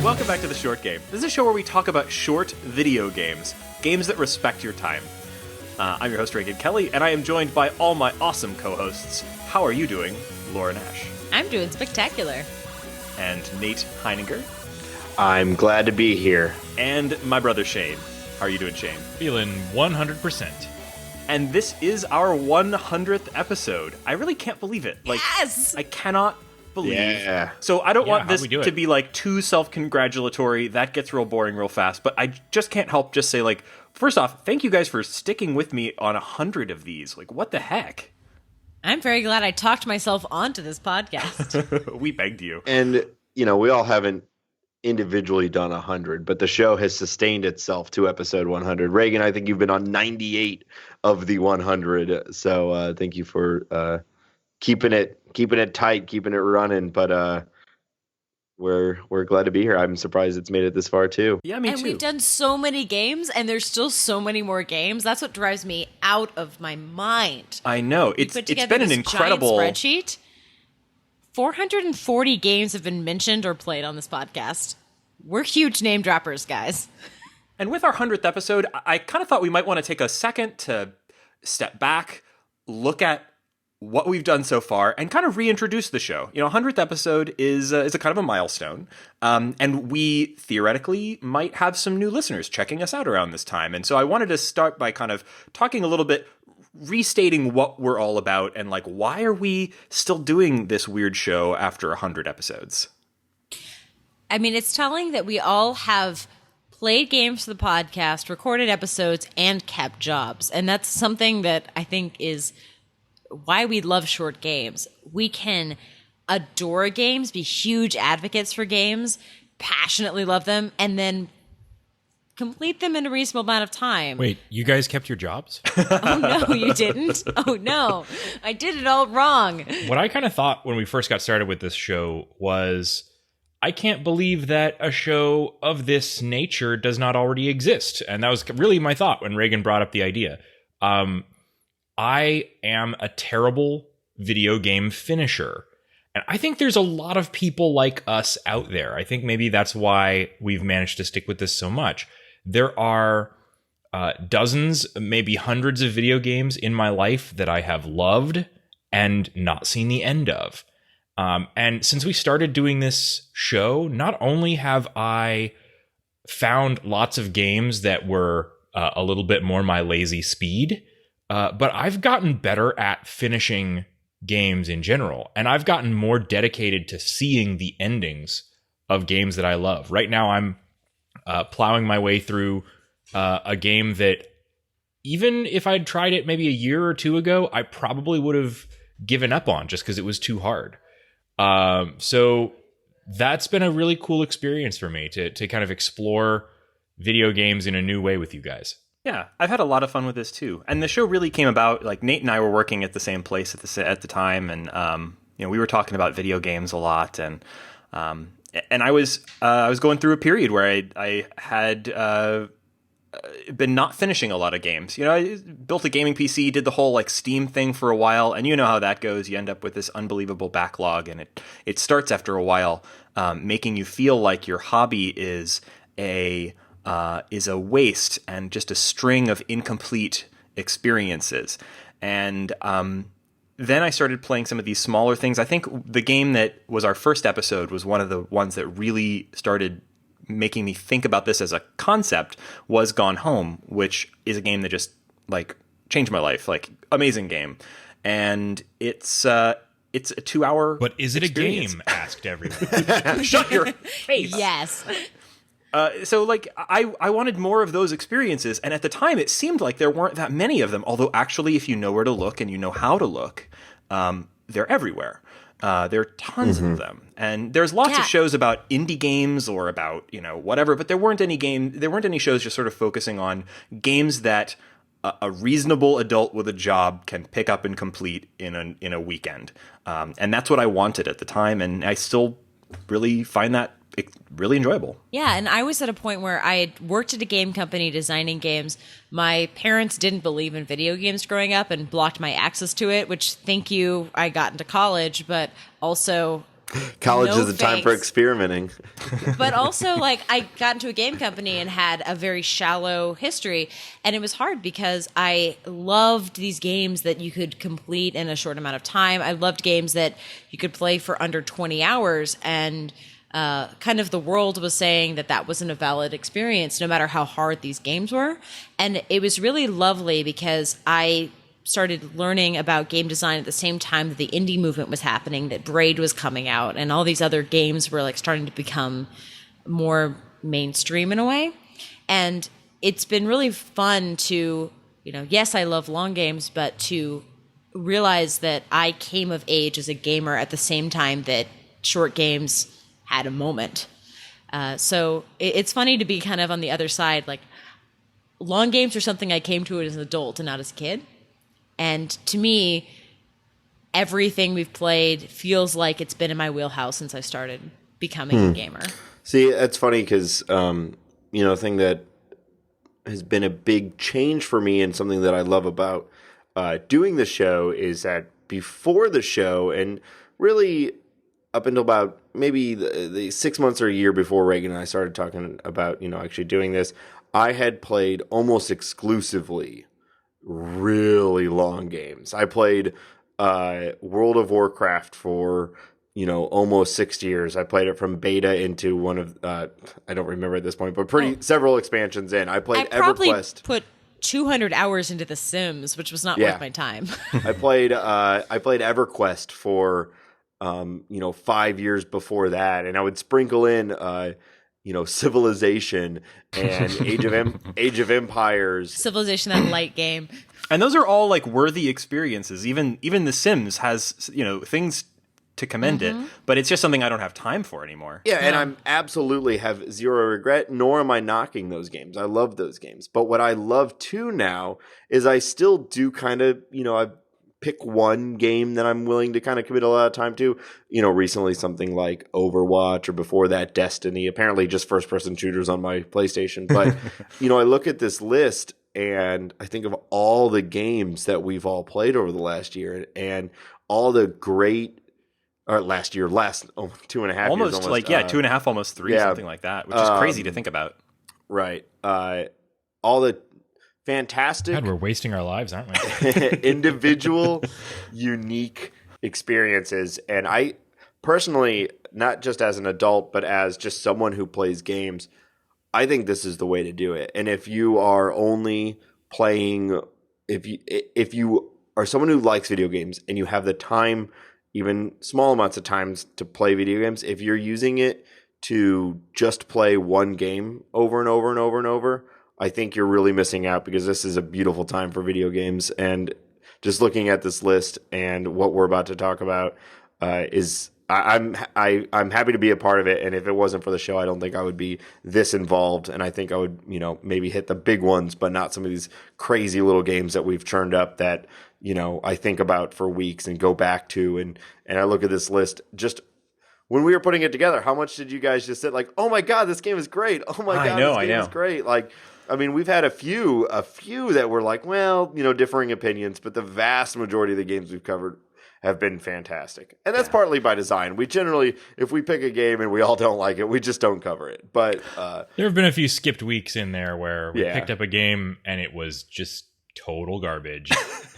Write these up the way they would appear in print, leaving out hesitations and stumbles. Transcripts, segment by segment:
Welcome back to The Short Game. This is a show where we talk about short video games, games that respect your time. I'm your host, Reagan Kelly, and I am joined by all my awesome co-hosts. How are you doing, Laura Nash? I'm doing spectacular. And Nate Heininger. I'm glad to be here. And my brother Shane. How are you doing, Shane? Feeling 100%. And this is our 100th episode. I really can't believe it. Yes! I cannot believe. Yeah. So I don't want how'd this we do to it? be like too self-congratulatory. That gets real boring real fast. But I just can't help just say, like, first off, thank you guys for sticking with me on 100 of these. Like, what the heck? I'm very glad I talked myself onto this podcast. We begged you. And, you know, we all haven't individually done 100, but the show has sustained itself to episode 100. Reagan, I think you've been on 98 of the 100. So thank you for keeping it tight, keeping it running. But we're glad to be here. I'm surprised it's made it this far too. Yeah, me and too. we've done so many games, and there's still so many more games. That's what drives me out of my mind. I know. It's been an incredible giant spreadsheet. 440 games have been mentioned or played on this podcast. We're huge name droppers, guys. And with our 100th episode, I kind of thought we might want to take a second to step back, look at what we've done so far, and kind of reintroduce the show. You know, 100th episode is a kind of a milestone, and we theoretically might have some new listeners checking us out around this time. And so I wanted to start by kind of talking a little bit, restating what we're all about, and like, why are we still doing this weird show after 100 episodes? I mean, it's telling that we all have played games for the podcast, recorded episodes, and kept jobs. And that's something that I think is why we love short games. We can adore games, be huge advocates for games, passionately love them, and then complete them in a reasonable amount of time. Wait, you guys kept your jobs? Oh, no, you didn't? Oh, no. I did it all wrong. What I kind of thought when we first got started with this show was, I can't believe that a show of this nature does not already exist. And that was really my thought when Reagan brought up the idea. I am a terrible video game finisher. And I think there's a lot of people like us out there. I think maybe that's why we've managed to stick with this so much. There are dozens, maybe hundreds of video games in my life that I have loved and not seen the end of. And since we started doing this show, not only have I found lots of games that were a little bit more my lazy speed, but I've gotten better at finishing games in general. And I've gotten more dedicated to seeing the endings of games that I love. Right now, I'm plowing my way through a game that even if I'd tried it maybe a year or two ago, I probably would have given up on just because it was too hard. So that's been a really cool experience for me to kind of explore video games in a new way with you guys. Yeah, I've had a lot of fun with this too. And the show really came about, like, Nate and I were working at the same place at the time, and you know, we were talking about video games a lot, and I was going through a period where I had been not finishing a lot of games. You know, I built a gaming PC, did the whole like Steam thing for a while, and you know how that goes. You end up with this unbelievable backlog, and it starts after a while, making you feel like your hobby is a waste and just a string of incomplete experiences. And then I started playing some of these smaller things. I think the game that was our first episode was one of the ones that really started making me think about this as a concept, was Gone Home, which is a game that just like changed my life. Like, amazing game. And it's a 2-hour But is it experience. a game? Asked everyone. Shut your face. Yes. So like I wanted more of those experiences, and at the time it seemed like there weren't that many of them, although actually if you know where to look and you know how to look, they're everywhere. There are tons of them, and there's lots of shows about indie games or about, you know, whatever, but there weren't any shows just sort of focusing on games that a reasonable adult with a job can pick up and complete in a weekend. And that's what I wanted at the time, and I still really find that really enjoyable. Yeah, and I was at a point where I had worked at a game company designing games. My parents didn't believe in video games growing up and blocked my access to it, which, thank you, I got into college, but also College No is the time for thanks. experimenting. But also, like, I got into a game company and had a very shallow history, and it was hard because I loved these games that you could complete in a short amount of time. I loved games that you could play for under 20 hours, and kind of the world was saying that that wasn't a valid experience, no matter how hard these games were. And it was really lovely because I started learning about game design at the same time that the indie movement was happening, that Braid was coming out, and all these other games were like starting to become more mainstream in a way. And it's been really fun to, yes, I love long games, but to realize that I came of age as a gamer at the same time that short games had a moment. So it's funny to be kind of on the other side. Like, long games are something I came to as an adult and not as a kid. And to me, everything we've played feels like it's been in my wheelhouse since I started becoming a gamer. See, that's funny because, a thing that has been a big change for me and something that I love about doing the show is that before the show, and really up until about maybe the 6 months or a year before Reagan and I started talking about, actually doing this, I had played almost exclusively really long games. I played World of Warcraft for almost 6 years. I played it from beta into one of I don't remember at this point, but several expansions in. I played I probably EverQuest. put 200 hours into The Sims, which was not worth my time. I played EverQuest for 5 years before that, and I would sprinkle in Civilization and Age of Empires. Civilization, that light game. And those are all like worthy experiences. Even The Sims has things to commend it, but it's just something I don't have time for anymore. Yeah, and I'm absolutely have zero regret, nor am I knocking those games. I love those games. But what I love too now is I still do kind of, I pick one game that I'm willing to kind of commit a lot of time to. Recently something like Overwatch, or before that Destiny, apparently just first-person shooters on my PlayStation. But, I look at this list and I think of all the games that we've all played over the last year and all the great, or last 2.5 years. Almost 2.5, almost 3, something like that, which is crazy to think about. Right. All the fantastic. God, we're wasting our lives, aren't we? Individual, unique experiences. And I personally, not just as an adult, but as just someone who plays games, I think this is the way to do it. And if you are only playing, if you are someone who likes video games and you have the time, even small amounts of times to play video games, if you're using it to just play one game over and over and over and over, I think you're really missing out, because this is a beautiful time for video games. And just looking at this list and what we're about to talk about I'm happy to be a part of it. And if it wasn't for the show, I don't think I would be this involved. And I think I would, maybe hit the big ones, but not some of these crazy little games that we've churned up that, I think about for weeks and go back to. And I look at this list just when we were putting it together. How much did you guys just sit like, oh my God, this game is great. Oh my God, this game is great. Like, I mean, we've had a few that were like, well, differing opinions, but the vast majority of the games we've covered have been fantastic. And that's partly by design. We generally, if we pick a game and we all don't like it, we just don't cover it. But there have been a few skipped weeks in there where we picked up a game and it was just total garbage.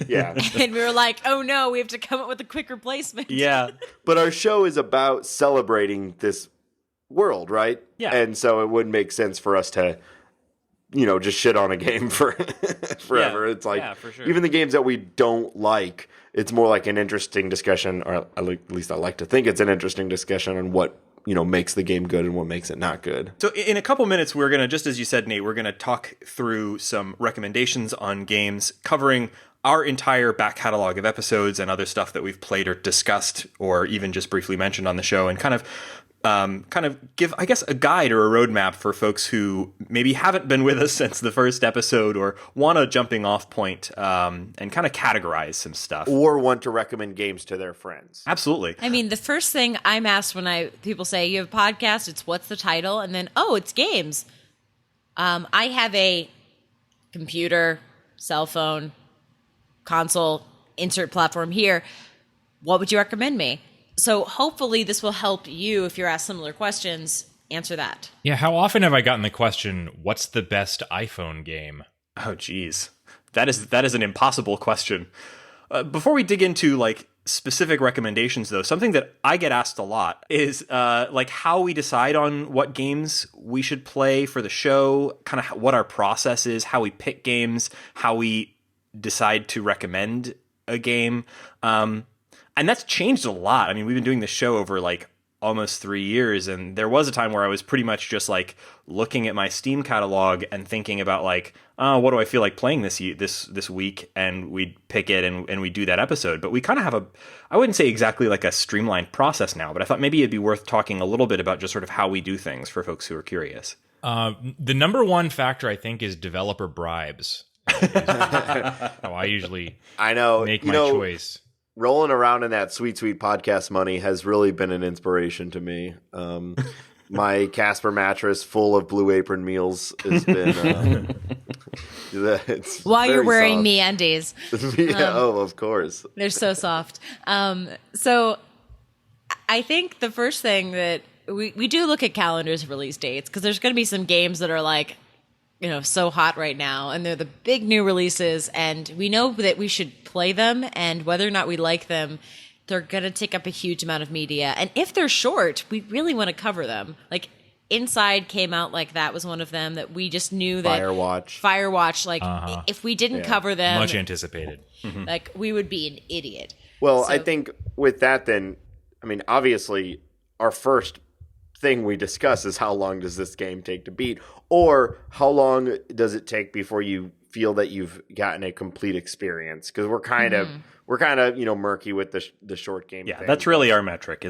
Yeah. And we were like, oh no, we have to come up with a quick replacement. Yeah. But our show is about celebrating this world, right? Yeah. And so it wouldn't make sense for us to, just shit on a game for forever. Yeah. It's like, Yeah, for sure. even the games that we don't like, it's more like an interesting discussion, or at least I like to think it's an interesting discussion on what, makes the game good and what makes it not good. So in a couple minutes, we're going to, just as you said, Nate, we're going to talk through some recommendations on games, covering our entire back catalog of episodes and other stuff that we've played or discussed or even just briefly mentioned on the show, and kind of give, I guess, a guide or a roadmap for folks who maybe haven't been with us since the first episode or want a jumping off point, and kind of categorize some stuff. Or want to recommend games to their friends. Absolutely. I mean, the first thing I'm asked when people say, you have a podcast, it's what's the title? And then, oh, it's games. I have a computer, cell phone, console, insert platform here. What would you recommend me? So hopefully this will help you, if you're asked similar questions, answer that. Yeah, how often have I gotten the question, what's the best iPhone game? Oh, geez. That is an impossible question. Before we dig into like specific recommendations, though, something that I get asked a lot is like how we decide on what games we should play for the show, kind of what our process is, how we pick games, how we decide to recommend a game. And that's changed a lot. I mean, we've been doing this show over like almost 3 years, and there was a time where I was pretty much just like looking at my Steam catalog and thinking about like, oh, what do I feel like playing this week, and we'd pick it and we do that episode. But we kind of have I wouldn't say exactly like a streamlined process now, but I thought maybe it'd be worth talking a little bit about just sort of how we do things for folks who are curious. The number one factor, I think, is developer bribes. How I usually make my choice. Rolling around in that sweet podcast money has really been an inspiration to me. My Casper mattress full of Blue Apron meals has been. While you're wearing soft. MeUndies. Of course. They're so soft. So I think the first thing that we do look at calendars of release dates, because there's going to be some games that are like, so hot right now, and they're the big new releases, and we know that we should play them, and whether or not we like them, they're going to take up a huge amount of media. And if they're short, we really want to cover them. Like Inside came out, like that was one of them that we just knew that Firewatch, like if we didn't cover them, much anticipated, like we would be an idiot. Well, I think with that, then, I mean, obviously our first thing we discuss is how long does this game take to beat, or how long does it take before you feel that you've gotten a complete experience? Because we're kind of murky with the short game. Yeah, thing. that's really our metric.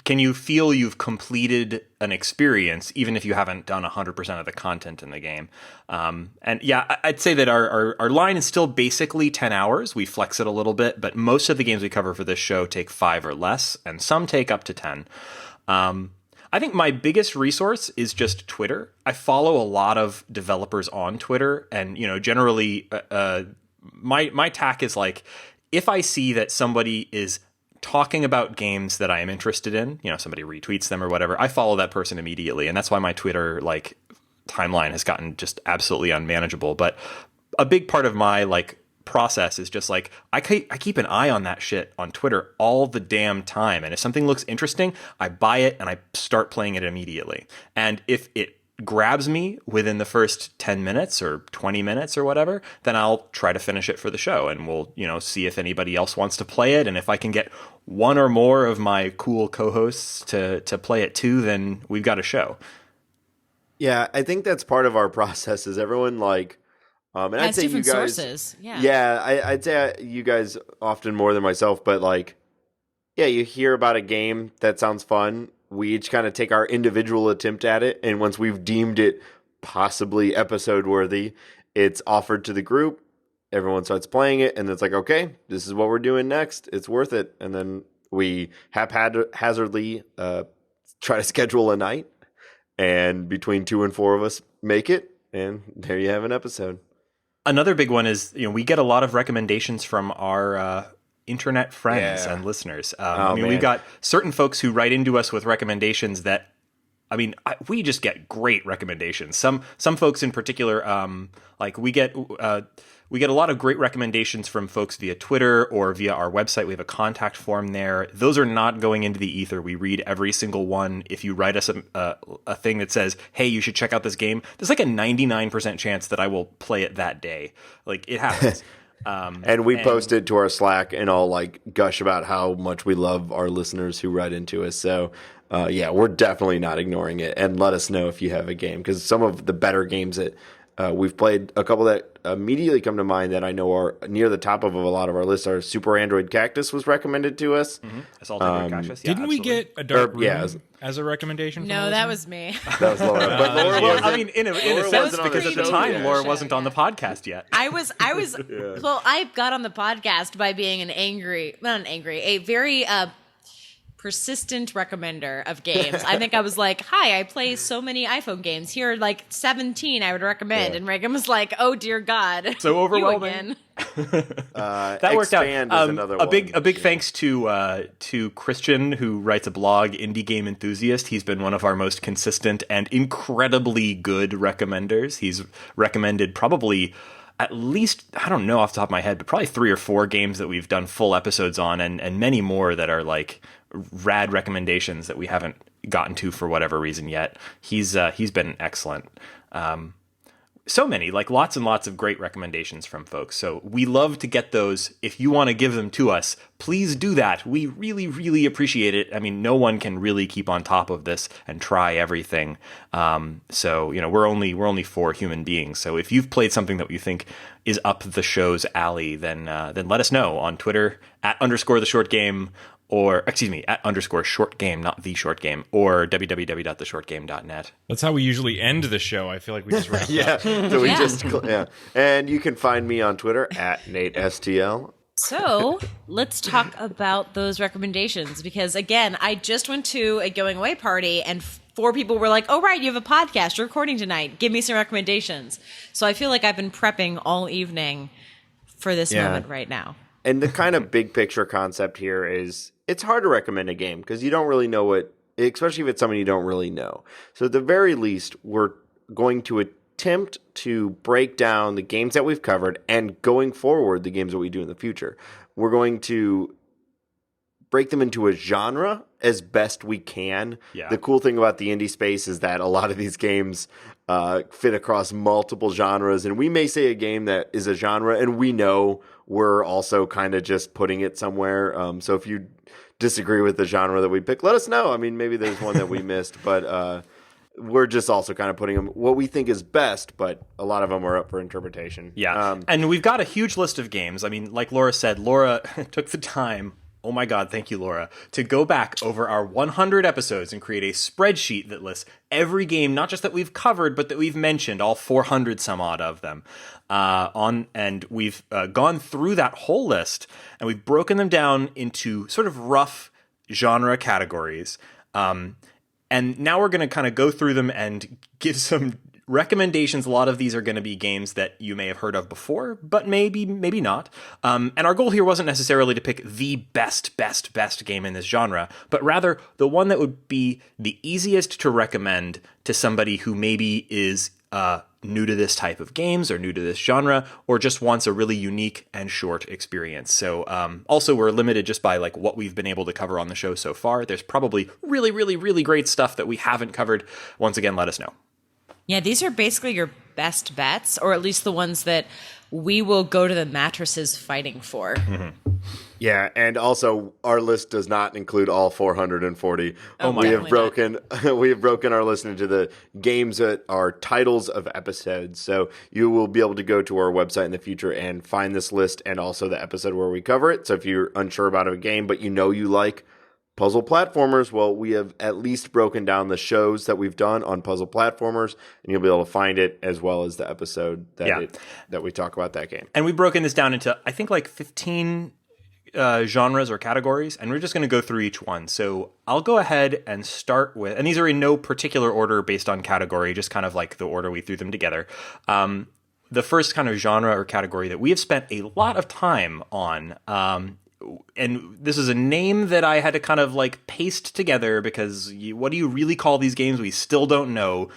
Can you feel you've completed an experience even if you haven't done 100% of the content in the game? And yeah, I'd say that our line is still basically 10 hours. We flex it a little bit, but most of the games we cover for this show take 5 or less, and some take up to 10. I think my biggest resource is just Twitter. I follow a lot of developers on Twitter, and generally, my tack is like, if I see that somebody is talking about games that I am interested in, somebody retweets them or whatever, I follow that person immediately, and that's why my Twitter like timeline has gotten just absolutely unmanageable. But a big part of my like process is just like I keep an eye on that shit on Twitter all the damn time, and if something looks interesting, I buy it and I start playing it immediately. And if it grabs me within the first 10 minutes or 20 minutes or whatever, then I'll try to finish it for the show, and we'll see if anybody else wants to play it, and if I can get one or more of my cool co-hosts to play it too, then we've got a show. Yeah, I think that's part of our process is everyone like and I'd say you guys, sources. I'd say you guys often more than myself, but like, yeah, you hear about a game that sounds fun. We each kind of take our individual attempt at it, and once we've deemed it possibly episode worthy, it's offered to the group. Everyone starts playing it, and it's like, okay, this is what we're doing next. It's worth it, and then we haphazardly try to schedule a night, and between 2 and 4 of us make it, and there you have an episode. Another big one is, we get a lot of recommendations from our internet friends and listeners. We've got certain folks who write into us with recommendations that, we just get great recommendations. Some folks in particular, we get a lot of great recommendations from folks via Twitter or via our website. We have a contact form there. Those are not going into the ether. We read every single one. If you write us a thing that says, hey, you should check out this game, there's like a 99% chance that I will play it that day. Like, it happens. And we post it to our Slack and all like gush about how much we love our listeners who write into us. So we're definitely not ignoring it. And let us know if you have a game, because some of the better games that we've played, a couple that immediately come to mind that I know are near the top of a lot of our lists are Super Android Cactus was recommended to us. Assault Android Cactus. Yeah, didn't we get a Dark Room as a recommendation? No, that was me. That was Laura. But Laura wasn't, in a sense, because at the time Laura wasn't on the podcast yet. I was. Well, I got on the podcast by being a very persistent recommender of games. I think I was like, hi, I play so many iPhone games. Here are like 17 I would recommend. Yeah. And Reagan was like, oh, dear God. So overwhelming. You again. That worked out. Expand is another a big one. thanks to Christian, who writes a blog, Indie Game Enthusiast. He's been one of our most consistent and incredibly good recommenders. He's recommended probably at least, I don't know off the top of my head, but probably 3 or 4 games that we've done full episodes on, and many more that are like rad recommendations that we haven't gotten to for whatever reason yet. He's been excellent. So many, like lots and lots of great recommendations from folks. So we love to get those. If you want to give them to us, please do that. We really, really appreciate it. I mean, no one can really keep on top of this and try everything. So, we're only 4 human beings. So if you've played something that you think is up the show's alley, then let us know on Twitter @_the_short_game. Or, excuse me, @_short_game, not the short game, or www.theshortgame.net. That's how we usually end the show. I feel like we just wrapped Yeah. up. So we Yeah. And you can find me on Twitter @NateSTL. So let's talk about those recommendations, because again, I just went to a going away party and 4 people were like, oh, right, you have a podcast, you're recording tonight. Give me some recommendations. So I feel like I've been prepping all evening for this moment right now. And the kind of big picture concept here is it's hard to recommend a game because you don't really know what, especially if it's something you don't really know. So at the very least, we're going to attempt to break down the games that we've covered, and going forward, the games that we do in the future. We're going to break them into a genre as best we can. Yeah. The cool thing about the indie space is that a lot of these games fit across multiple genres, and we may say a game that is a genre, and we know we're also kind of just putting it somewhere. So if you disagree with the genre that we pick, let us know. I mean, maybe there's one that we missed, but we're just also kind of putting them what we think is best, but a lot of them are up for interpretation. Yeah. And we've got a huge list of games. I mean, like Laura said, Laura took the time, oh my God, thank you, Laura, to go back over our 100 episodes and create a spreadsheet that lists every game, not just that we've covered, but that we've mentioned, all 400 some odd of them. And we've gone through that whole list, and we've broken them down into sort of rough genre categories. And now we're going to kind of go through them and give some recommendations. A lot of these are going to be games that you may have heard of before, but maybe not. And our goal here wasn't necessarily to pick the best game in this genre, but rather the one that would be the easiest to recommend to somebody who maybe is new to this type of games or new to this genre, or just wants a really unique and short experience. So also we're limited just by like what we've been able to cover on the show so far. There's probably really, really, really great stuff that we haven't covered. Once again, let us know. Yeah, these are basically your best bets, or at least the ones that we will go to the mattresses fighting for. Mm-hmm. Yeah, and also our list does not include all 440. Oh, we have definitely broken our list into the games that are titles of episodes. So you will be able to go to our website in the future and find this list, and also the episode where we cover it. So if you're unsure about a game but you like puzzle platformers, well, we have at least broken down the shows that we've done on puzzle platformers, and you'll be able to find it as well as the episode that we talk about that game. And we've broken this down into, I think, like 15 genres or categories, and we're just going to go through each one. So I'll go ahead and start with, and these are in no particular order based on category, just kind of like the order we threw them together. The first kind of genre or category that we have spent a lot of time on, and this is a name that I had to kind of like paste together because what do you really call these games? We still don't know.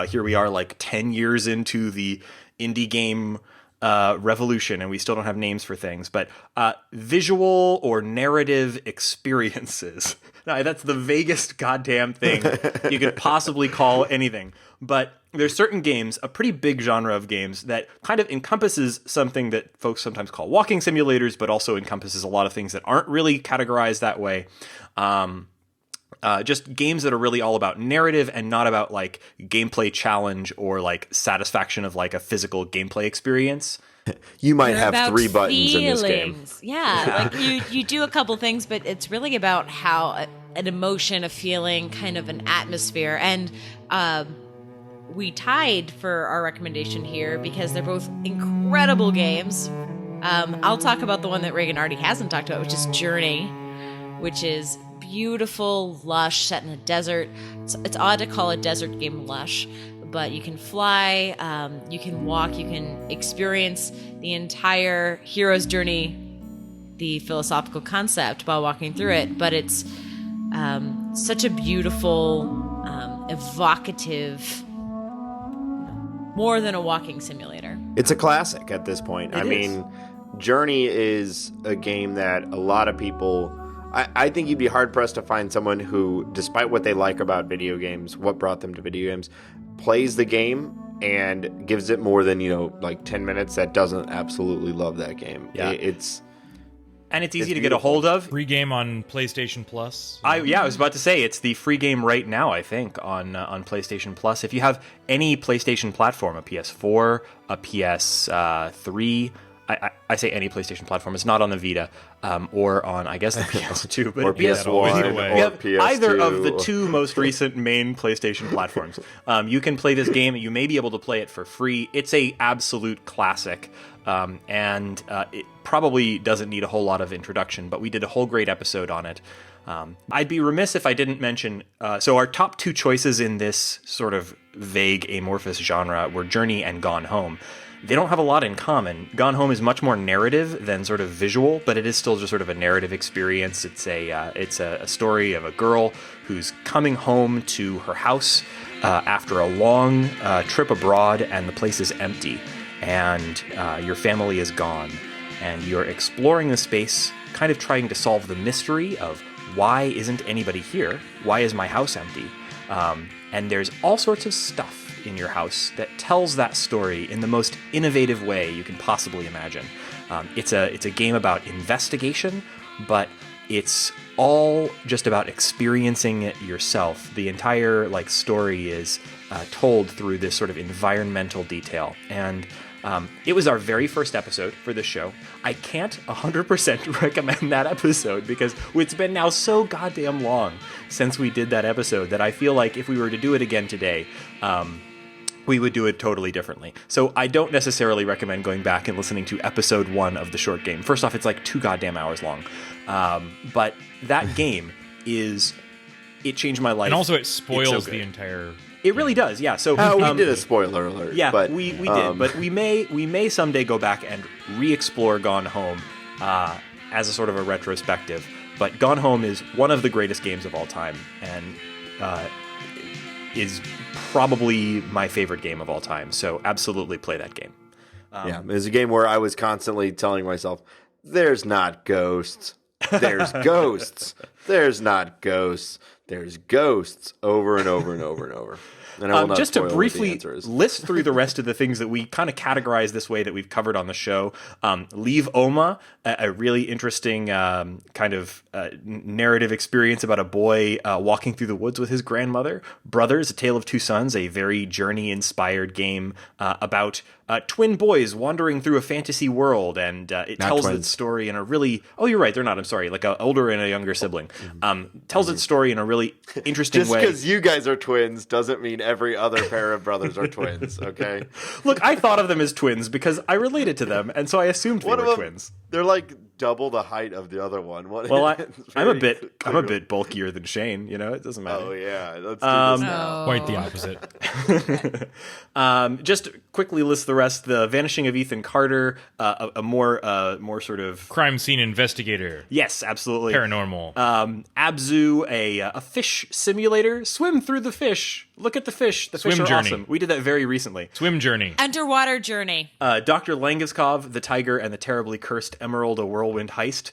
Here we are like 10 years into the indie game revolution, and we still don't have names for things, but visual or narrative experiences. Now, that's the vaguest goddamn thing you could possibly call anything. But there's certain games, a pretty big genre of games, that kind of encompasses something that folks sometimes call walking simulators, but also encompasses a lot of things that aren't really categorized that way. Just games that are really all about narrative and not about like gameplay challenge or like satisfaction of like a physical gameplay experience. You might They're have about 3 buttons in this game. feelings. Yeah, like you do a couple things, but it's really about how an emotion, a feeling, kind of an atmosphere. And we tied for our recommendation here because they're both incredible games. I'll talk about the one that Reagan already hasn't talked about, which is Journey, which is beautiful, lush, set in a desert. It's odd to call a desert game lush, but you can fly, you can walk, you can experience the entire hero's journey, the philosophical concept, while walking through it. But it's such a beautiful, evocative, more than a walking simulator. It's a classic at this point. It is. Journey is a game that a lot of people... I think you'd be hard-pressed to find someone who, despite what they like about video games, what brought them to video games, plays the game and gives it more than, 10 minutes that doesn't absolutely love that game. Yeah. It's easy to get a hold of. Free game on PlayStation Plus. I was about to say it's the free game right now, I think, on PlayStation Plus. If you have any PlayStation platform, a PS4, a PS3, I say any PlayStation platform. It's not on the Vita or on, I guess, the PS2. But or PS1 or PS2. Either of the two most recent main PlayStation platforms. You can play this game. You may be able to play it for free. It's a absolute classic, and it probably doesn't need a whole lot of introduction, but we did a whole great episode on it. I'd be remiss if I didn't mention, so our top two choices in this sort of vague, amorphous genre were Journey and Gone Home. They don't have a lot in common. Gone Home is much more narrative than sort of visual, but it is still just sort of a narrative experience. It's a story of a girl who's coming home to her house after a long trip abroad, and the place is empty, and your family is gone, and you're exploring the space, kind of trying to solve the mystery of why isn't anybody here? Why is my house empty? And there's all sorts of stuff in your house that tells that story in the most innovative way you can possibly imagine. It's a game about investigation, but it's all just about experiencing it yourself. The entire story is told through this sort of environmental detail. And it was our very first episode for this show. I can't 100% recommend that episode because it's been now so goddamn long since we did that episode that I feel like if we were to do it again today, we would do it totally differently. So I don't necessarily recommend going back and listening to episode 1 of the short game. First off, it's like 2 goddamn hours long. But that game it changed my life. And also it spoils so the entire... It really does, yeah. So we did a spoiler alert. Yeah, but, we did. But we may someday go back and re-explore Gone Home as a sort of a retrospective. But Gone Home is one of the greatest games of all time, and is probably my favorite game of all time. So absolutely play that game. Yeah, it was a game where I was constantly telling myself, there's not ghosts. There's ghosts. There's not ghosts. There's ghosts over and over and over and over. And I will not just to spoil what the briefly answer is. list through the rest of the things that we kind of categorize this way that we've covered on the show. Leave Oma, a really interesting kind of narrative experience about a boy walking through the woods with his grandmother. Brothers, A Tale of Two Sons, a very Journey-inspired game about twin boys wandering through a fantasy world, and it Not tells twins. its story in a really... Oh, you're right, they're not. I'm sorry. Like an older and a younger sibling. Tells its story in a really interesting Just way. because you guys are twins doesn't mean every other pair of brothers are twins, okay? Look, I thought of them as twins because I related to them, and so I assumed they One of were them- twins. They're like double the height of the other one. Well, I'm a bit bulkier than Shane. It doesn't matter. Oh, yeah. Let's do this now. Quite the opposite. Just quickly list the rest: The Vanishing of Ethan Carter, a more sort of Crime scene investigator. yes, absolutely Paranormal. Abzu, a fish simulator. Swim through the fish. Look at the fish. The fish Swim are Journey. awesome. We did that very recently. Swim Journey. Underwater Journey. Dr. Langeskov, The Tiger and the Terribly Cursed Emerald, a Whirlwind Heist.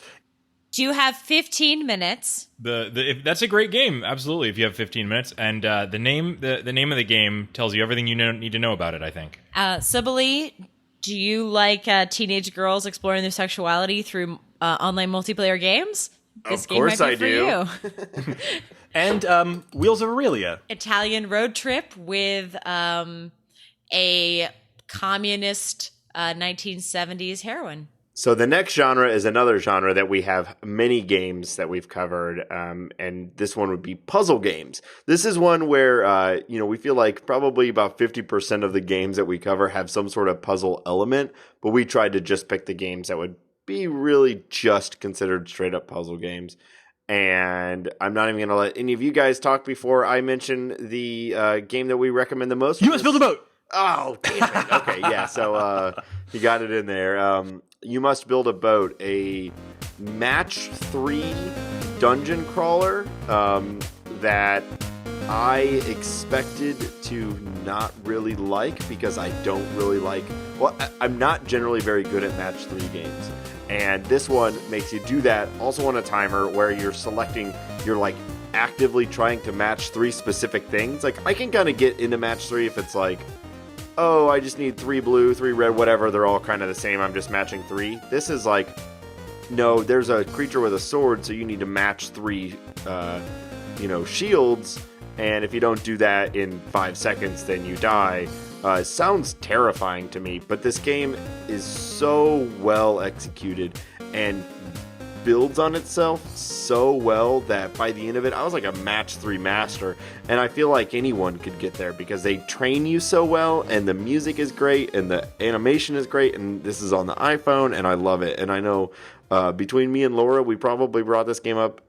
Do you have 15 minutes? That's a great game, absolutely. If you have 15 minutes, and the name of the game tells you everything you need to know about it. I think. Sibylle, do you like teenage girls exploring their sexuality through online multiplayer games? This game course might be I for do. you. And Wheels of Aurelia. Italian road trip with a communist 1970s heroine. So the next genre is another genre that we have many games that we've covered, and this one would be puzzle games. This is one where we feel like probably about 50% of the games that we cover have some sort of puzzle element, but we tried to just pick the games that would be really just considered straight up puzzle games. And I'm not even going to let any of you guys talk before I mention the game that we recommend the most. You must build a boat. Oh, damn it. Okay, yeah. So you got it in there. You must build a boat, a match 3 dungeon crawler that I expected to not really like because I don't really like. Well, I'm not generally very good at match 3 games. And this one makes you do that also on a timer where you're like actively trying to match 3 specific things. Like I can kind of get into match 3 if it's like, oh, I just need 3 blue, 3 red, whatever. They're all kind of the same. I'm just matching 3. This is like, no, there's a creature with a sword, so you need to match 3, shields. And if you don't do that in 5 seconds, then you die. It sounds terrifying to me, but this game is so well executed and builds on itself so well that by the end of it, I was like a match 3 master. And I feel like anyone could get there because they train you so well, and the music is great, and the animation is great, and this is on the iPhone, and I love it. And I know between me and Laura, we probably brought this game up.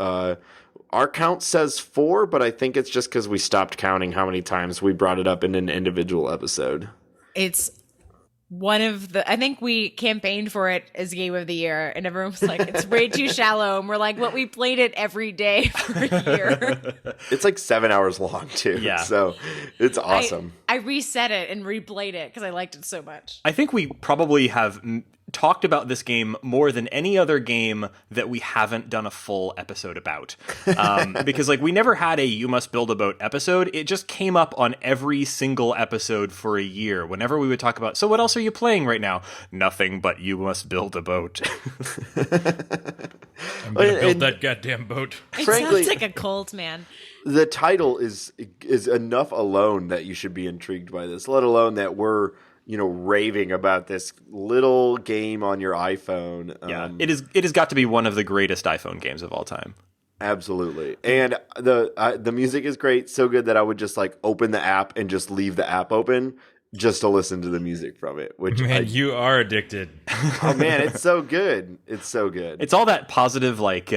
Our count says 4, but I think it's just because we stopped counting how many times we brought it up in an individual episode. It's one of the, I think we campaigned for it as Game of the Year, and everyone was like, it's way too shallow. And we're like, well, we played it every day for a year. It's like 7 hours long, too. Yeah. So it's awesome. I reset it and replayed it because I liked it so much. I think we probably have talked about this game more than any other game that we haven't done a full episode about. Because like we never had a You Must Build a Boat episode. It just came up on every single episode for a year. Whenever we would talk about, so what else are you playing right now? Nothing but You Must Build a Boat. I'm going to build that goddamn boat. It Frankly, sounds like a cult, man. The title is enough alone that you should be intrigued by this, let alone that we're raving about this little game on your iPhone. Yeah, it has got to be one of the greatest iPhone games of all time. Absolutely. And the music is great, so good that I would just like open the app and just leave the app open just to listen to the music from it. Which you are addicted. Oh man, it's so good. It's so good. It's all that positive like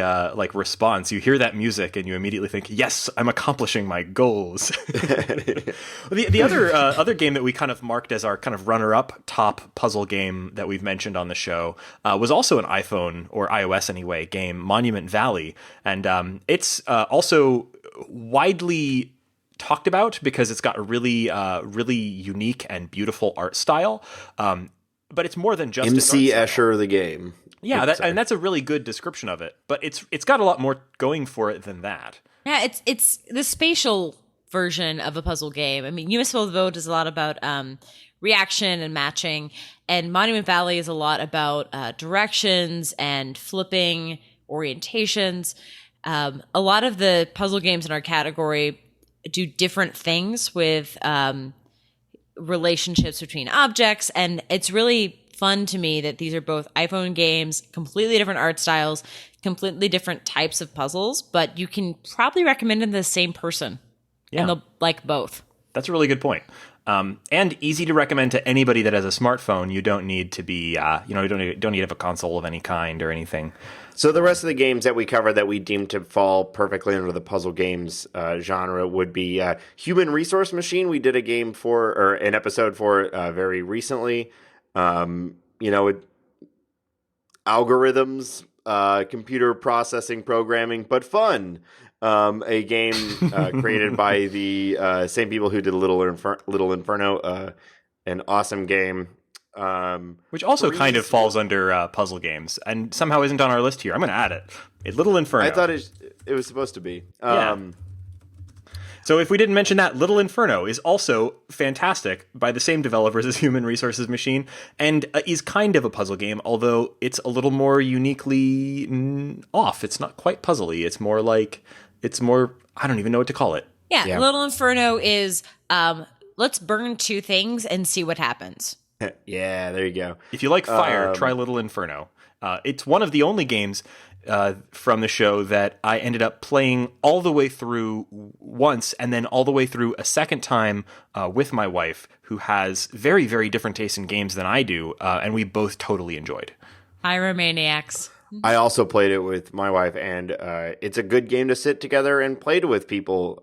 response. You hear that music and you immediately think, "Yes, I'm accomplishing my goals." The other game that we kind of marked as our kind of runner-up top puzzle game that we've mentioned on the show was also an iPhone or iOS anyway game, Monument Valley, and it's also widely talked about because it's got a really unique and beautiful art style, but it's more than just MC Escher the game. Yeah, that's a really good description of it, but it's got a lot more going for it than that. Yeah, it's the spatial version of a puzzle game. I mean, You Must Build a Boat is a lot about reaction and matching, and Monument Valley is a lot about directions and flipping orientations. A lot of the puzzle games in our category do different things with relationships between objects, and it's really fun to me that these are both iPhone games, completely different art styles, completely different types of puzzles, but you can probably recommend them to the same person, and they'll like both. That's a really good point. And easy to recommend to anybody that has a smartphone. You don't need to be, you don't need to have a console of any kind or anything. So the rest of the games that we cover that we deem to fall perfectly under the puzzle games genre would be Human Resource Machine. We did a game for, or an episode for it very recently. Algorithms, computer processing, programming, but fun. A game created by the same people who did Little Inferno, an awesome game. Which also kind of falls under puzzle games and somehow isn't on our list here. I'm going to add it. Little Inferno. I thought it was supposed to be. So if we didn't mention that, Little Inferno is also fantastic by the same developers as Human Resources Machine and is kind of a puzzle game, although it's a little more uniquely off. It's not quite puzzly. It's more, I don't even know what to call it. Yeah. Little Inferno is let's burn 2 things and see what happens. Yeah, there you go. If you like fire, try Little Inferno. It's one of the only games from the show that I ended up playing all the way through once and then all the way through a second time with my wife, who has very, very different tastes in games than I do, and we both totally enjoyed. Pyromaniacs. I also played it with my wife, and it's a good game to sit together and play with people.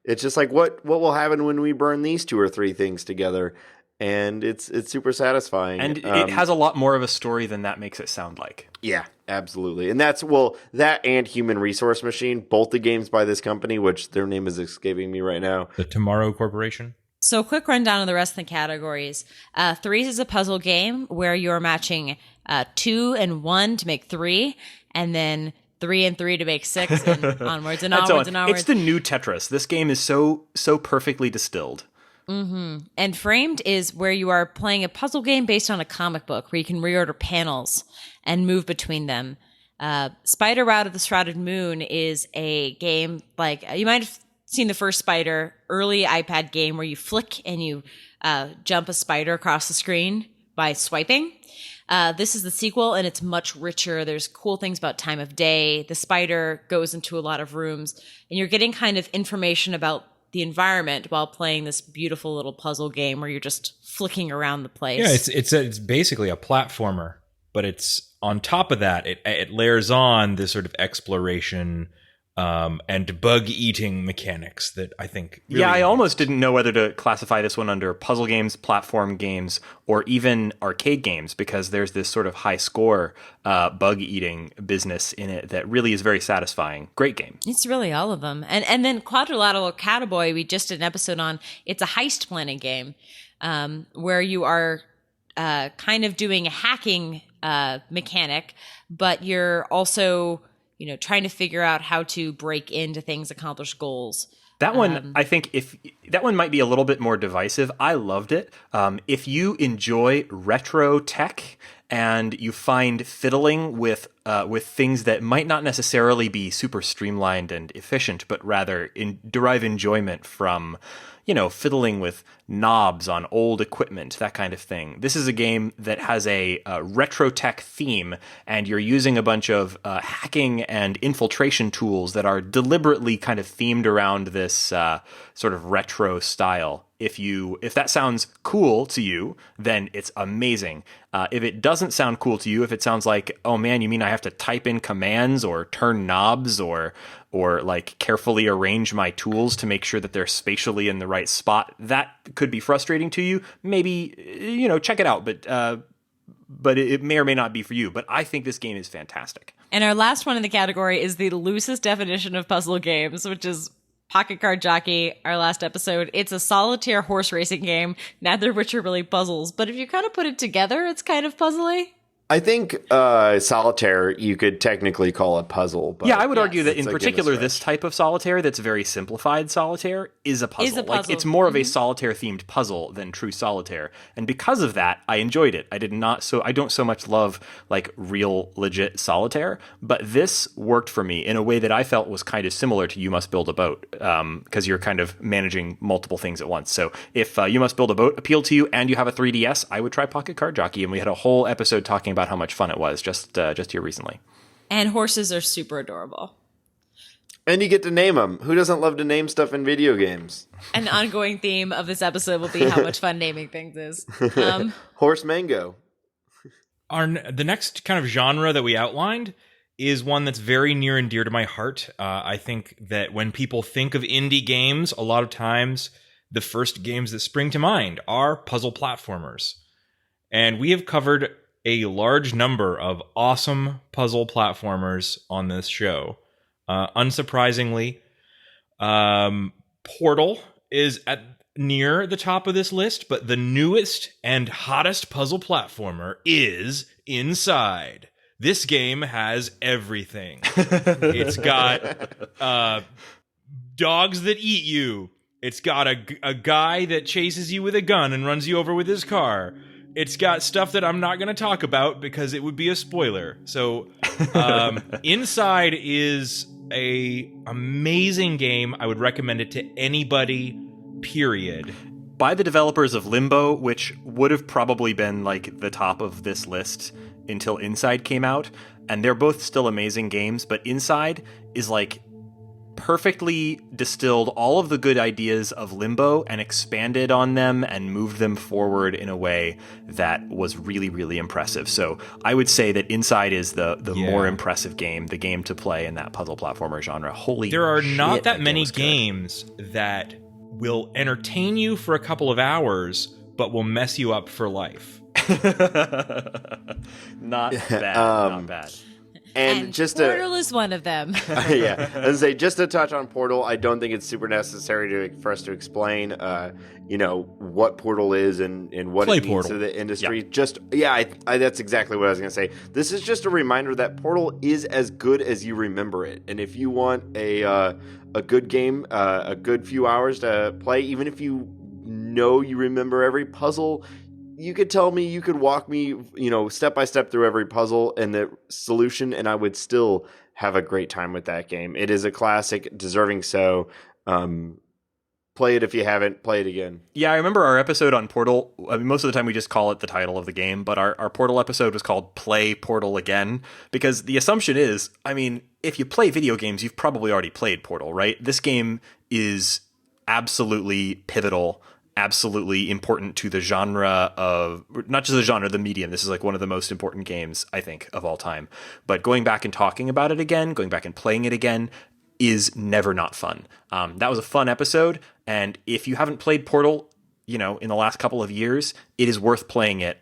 It's just like what will happen when we burn these 2 or 3 things together, and it's super satisfying. And it has a lot more of a story than that makes it sound like. Yeah, absolutely. And that's, that and Human Resource Machine, both the games by this company, which their name is escaping me right now. The Tomorrow Corporation. So quick rundown of the rest of the categories. Threes is a puzzle game where you're matching 2 and 1 to make 3, and then 3 and 3 to make 6, and onwards and onwards and onwards. It's the new Tetris. This game is so perfectly distilled. Mm-hmm. And Framed is where you are playing a puzzle game based on a comic book where you can reorder panels and move between them. Spider Route of the Shrouded Moon is a game like you might have seen the first Spider, early iPad game where you flick and you jump a spider across the screen by swiping. This is the sequel, and it's much richer. There's cool things about time of day. The spider goes into a lot of rooms, and you're getting kind of information about the environment while playing this beautiful little puzzle game where you're just flicking around the place. Yeah, it's basically a platformer, but it's on top of that, it layers on this sort of exploration and bug-eating mechanics that I think really I almost didn't know whether to classify this one under puzzle games, platform games, or even arcade games, because there's this sort of high score bug-eating business in it that really is very satisfying. Great game. It's really all of them. And then Quadrilateral Cataboy, we just did an episode on. It's a heist planning game where you are kind of doing a hacking mechanic, but you're also trying to figure out how to break into things, accomplish goals. That one, I think that one might be a little bit more divisive. I loved it. If you enjoy retro tech and you find fiddling with things that might not necessarily be super streamlined and efficient, but rather derive enjoyment from, fiddling with knobs on old equipment, that kind of thing. This is a game that has a retro tech theme, and you're using a bunch of hacking and infiltration tools that are deliberately kind of themed around this sort of retro style. If that sounds cool to you, then it's amazing. If it doesn't sound cool to you, if it sounds like, oh man, you mean I have to type in commands or turn knobs or like carefully arrange my tools to make sure that they're spatially in the right spot, that could be frustrating to you. Maybe, check it out, but it may or may not be for you. But I think this game is fantastic. And our last one in the category is the loosest definition of puzzle games, which is Pocket Card Jockey, our last episode. It's a solitaire horse racing game, neither of which are really puzzles. But if you kind of put it together, it's kind of puzzly. I think solitaire you could technically call a puzzle. But yeah, I would argue that in particular this type of solitaire that's very simplified solitaire is a puzzle. Like, it's more of a solitaire-themed puzzle than true solitaire. And because of that, I enjoyed it. I don't so much love like real legit solitaire, but this worked for me in a way that I felt was kind of similar to You Must Build a Boat, because you're kind of managing multiple things at once. So if You Must Build a Boat appealed to you and you have a 3DS, I would try Pocket Card Jockey, and we had a whole episode talking about how much fun it was just here recently. And horses are super adorable. And you get to name them. Who doesn't love to name stuff in video games? An ongoing theme of this episode will be how much fun naming things is. Horse Mango. The next kind of genre that we outlined is one that's very near and dear to my heart. I think that when people think of indie games, a lot of times the first games that spring to mind are puzzle platformers. And we have covered a large number of awesome puzzle platformers on this show. Unsurprisingly, Portal is near the top of this list, but the newest and hottest puzzle platformer is Inside. This game has everything. It's got dogs that eat you. It's got a guy that chases you with a gun and runs you over with his car. It's got stuff that I'm not going to talk about because it would be a spoiler. So, Inside is a amazing game. I would recommend it to anybody, period. By the developers of Limbo, which would have probably been like the top of this list until Inside came out. And they're both still amazing games, but Inside is like perfectly distilled all of the good ideas of Limbo and expanded on them and moved them forward in a way that was really, really impressive. So I would say that Inside is the more impressive game, the game to play in that puzzle platformer genre. Holy There are shit, not that many was good. games that will entertain you for a couple of hours, but will mess you up for life. Not bad, not bad. And just Portal is one of them. Yeah, and say just to touch on Portal, I don't think it's super necessary for us to explain, what Portal is and what Play it means Portal. to the industry. Yeah. That's exactly what I was gonna say. This is just a reminder that Portal is as good as you remember it, and if you want a good game, a good few hours to play, even if you remember every puzzle. You could tell me, you could walk me, step by step through every puzzle and the solution, and I would still have a great time with that game. It is a classic, deserving so. Play it if you haven't. Play it again. Yeah, I remember our episode on Portal. I mean, most of the time we just call it the title of the game, but our Portal episode was called Play Portal Again, because the assumption is, I mean, if you play video games, you've probably already played Portal, right? This game is absolutely pivotal, absolutely important to the genre of, not just the genre, the medium. This is like one of the most important games, I think, of all time. But going back and talking about it again, going back and playing it again, is never not fun. That was a fun episode, and if you haven't played Portal, in the last couple of years, it is worth playing it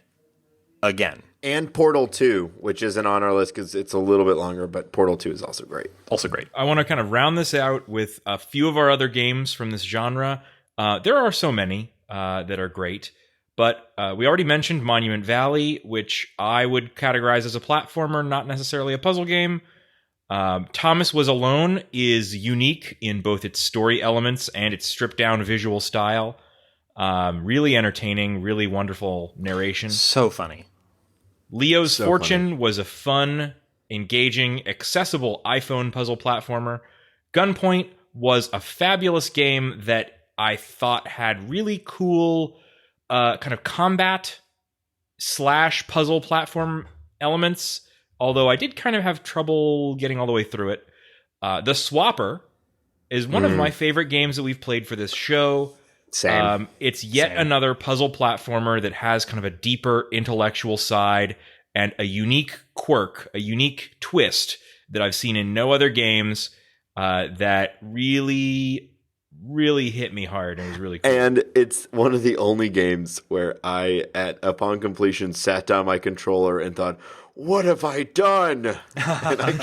again. And Portal 2, which isn't on our list because it's a little bit longer, but Portal 2 is also great. Also great. I want to kind of round this out with a few of our other games from this genre. There are so many that are great, but we already mentioned Monument Valley, which I would categorize as a platformer, not necessarily a puzzle game. Thomas Was Alone is unique in both its story elements and its stripped-down visual style. Really entertaining, really wonderful narration. So funny. Leo's Fortune was a fun, engaging, accessible iPhone puzzle platformer. Gunpoint was a fabulous game that I thought had really cool kind of combat / puzzle platform elements, although I did kind of have trouble getting all the way through it. The Swapper is one of my favorite games that we've played for this show. Same. It's yet another puzzle platformer that has kind of a deeper intellectual side and a unique quirk, a unique twist that I've seen in no other games that really hit me hard and was really cool. And it's one of the only games where I, upon completion, sat down my controller and thought, what have I done? And I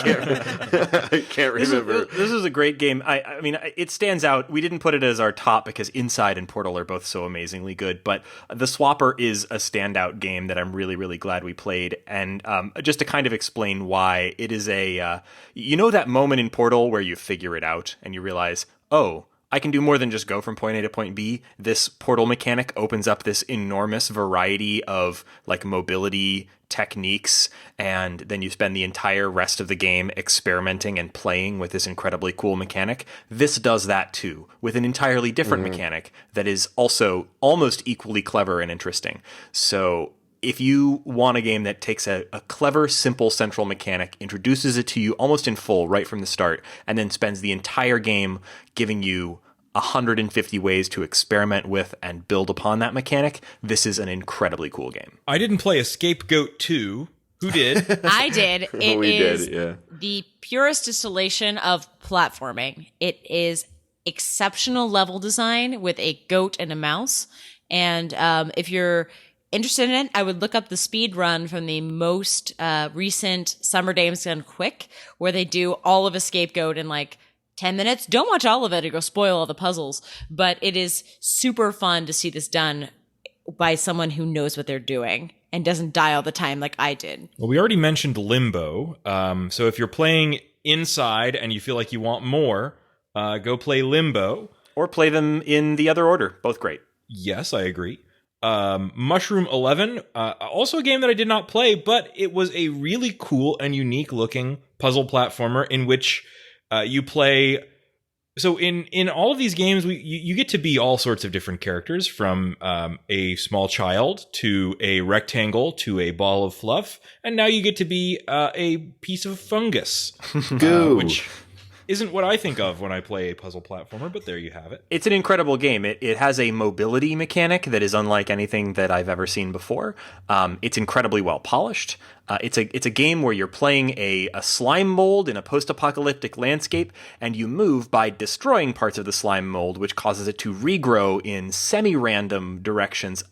can't remember. This is a great game. I mean, it stands out. We didn't put it as our top because Inside and Portal are both so amazingly good, but The Swapper is a standout game that I'm really, really glad we played. And just to kind of explain why, it is that moment in Portal where you figure it out and you realize, oh, I can do more than just go from point A to point B. This portal mechanic opens up this enormous variety of like mobility techniques, and then you spend the entire rest of the game experimenting and playing with this incredibly cool mechanic. This does that too, with an entirely different mechanic that is also almost equally clever and interesting. So if you want a game that takes a clever, simple central mechanic, introduces it to you almost in full right from the start, and then spends the entire game giving you 150 ways to experiment with and build upon that mechanic, this is an incredibly cool game. I didn't play Scapegoat 2. Who did? I did. It We is did, yeah. the purest distillation of platforming. It is exceptional level design with a goat and a mouse. And if you're interested in it, I would look up the speed run from the most recent Summer Games Done Quick, where they do all of a Scapegoat in like 10 minutes. Don't watch all of it or go spoil all the puzzles, but it is super fun to see this done by someone who knows what they're doing and doesn't die all the time like I did. Well, we already mentioned Limbo. So if you're playing Inside and you feel like you want more, go play Limbo. Or play them in the other order. Both great. Yes, I agree. Mushroom 11, also a game that I did not play, but it was a really cool and unique looking puzzle platformer in which you play. So in all of these games, you get to be all sorts of different characters, from a small child to a rectangle to a ball of fluff, and now you get to be a piece of fungus, Goo. which isn't what I think of when I play a puzzle platformer, but there you have it. It's an incredible game. It has a mobility mechanic that is unlike anything that I've ever seen before. It's incredibly well polished. It's a game where you're playing a slime mold in a post-apocalyptic landscape, and you move by destroying parts of the slime mold, which causes it to regrow in semi-random directions,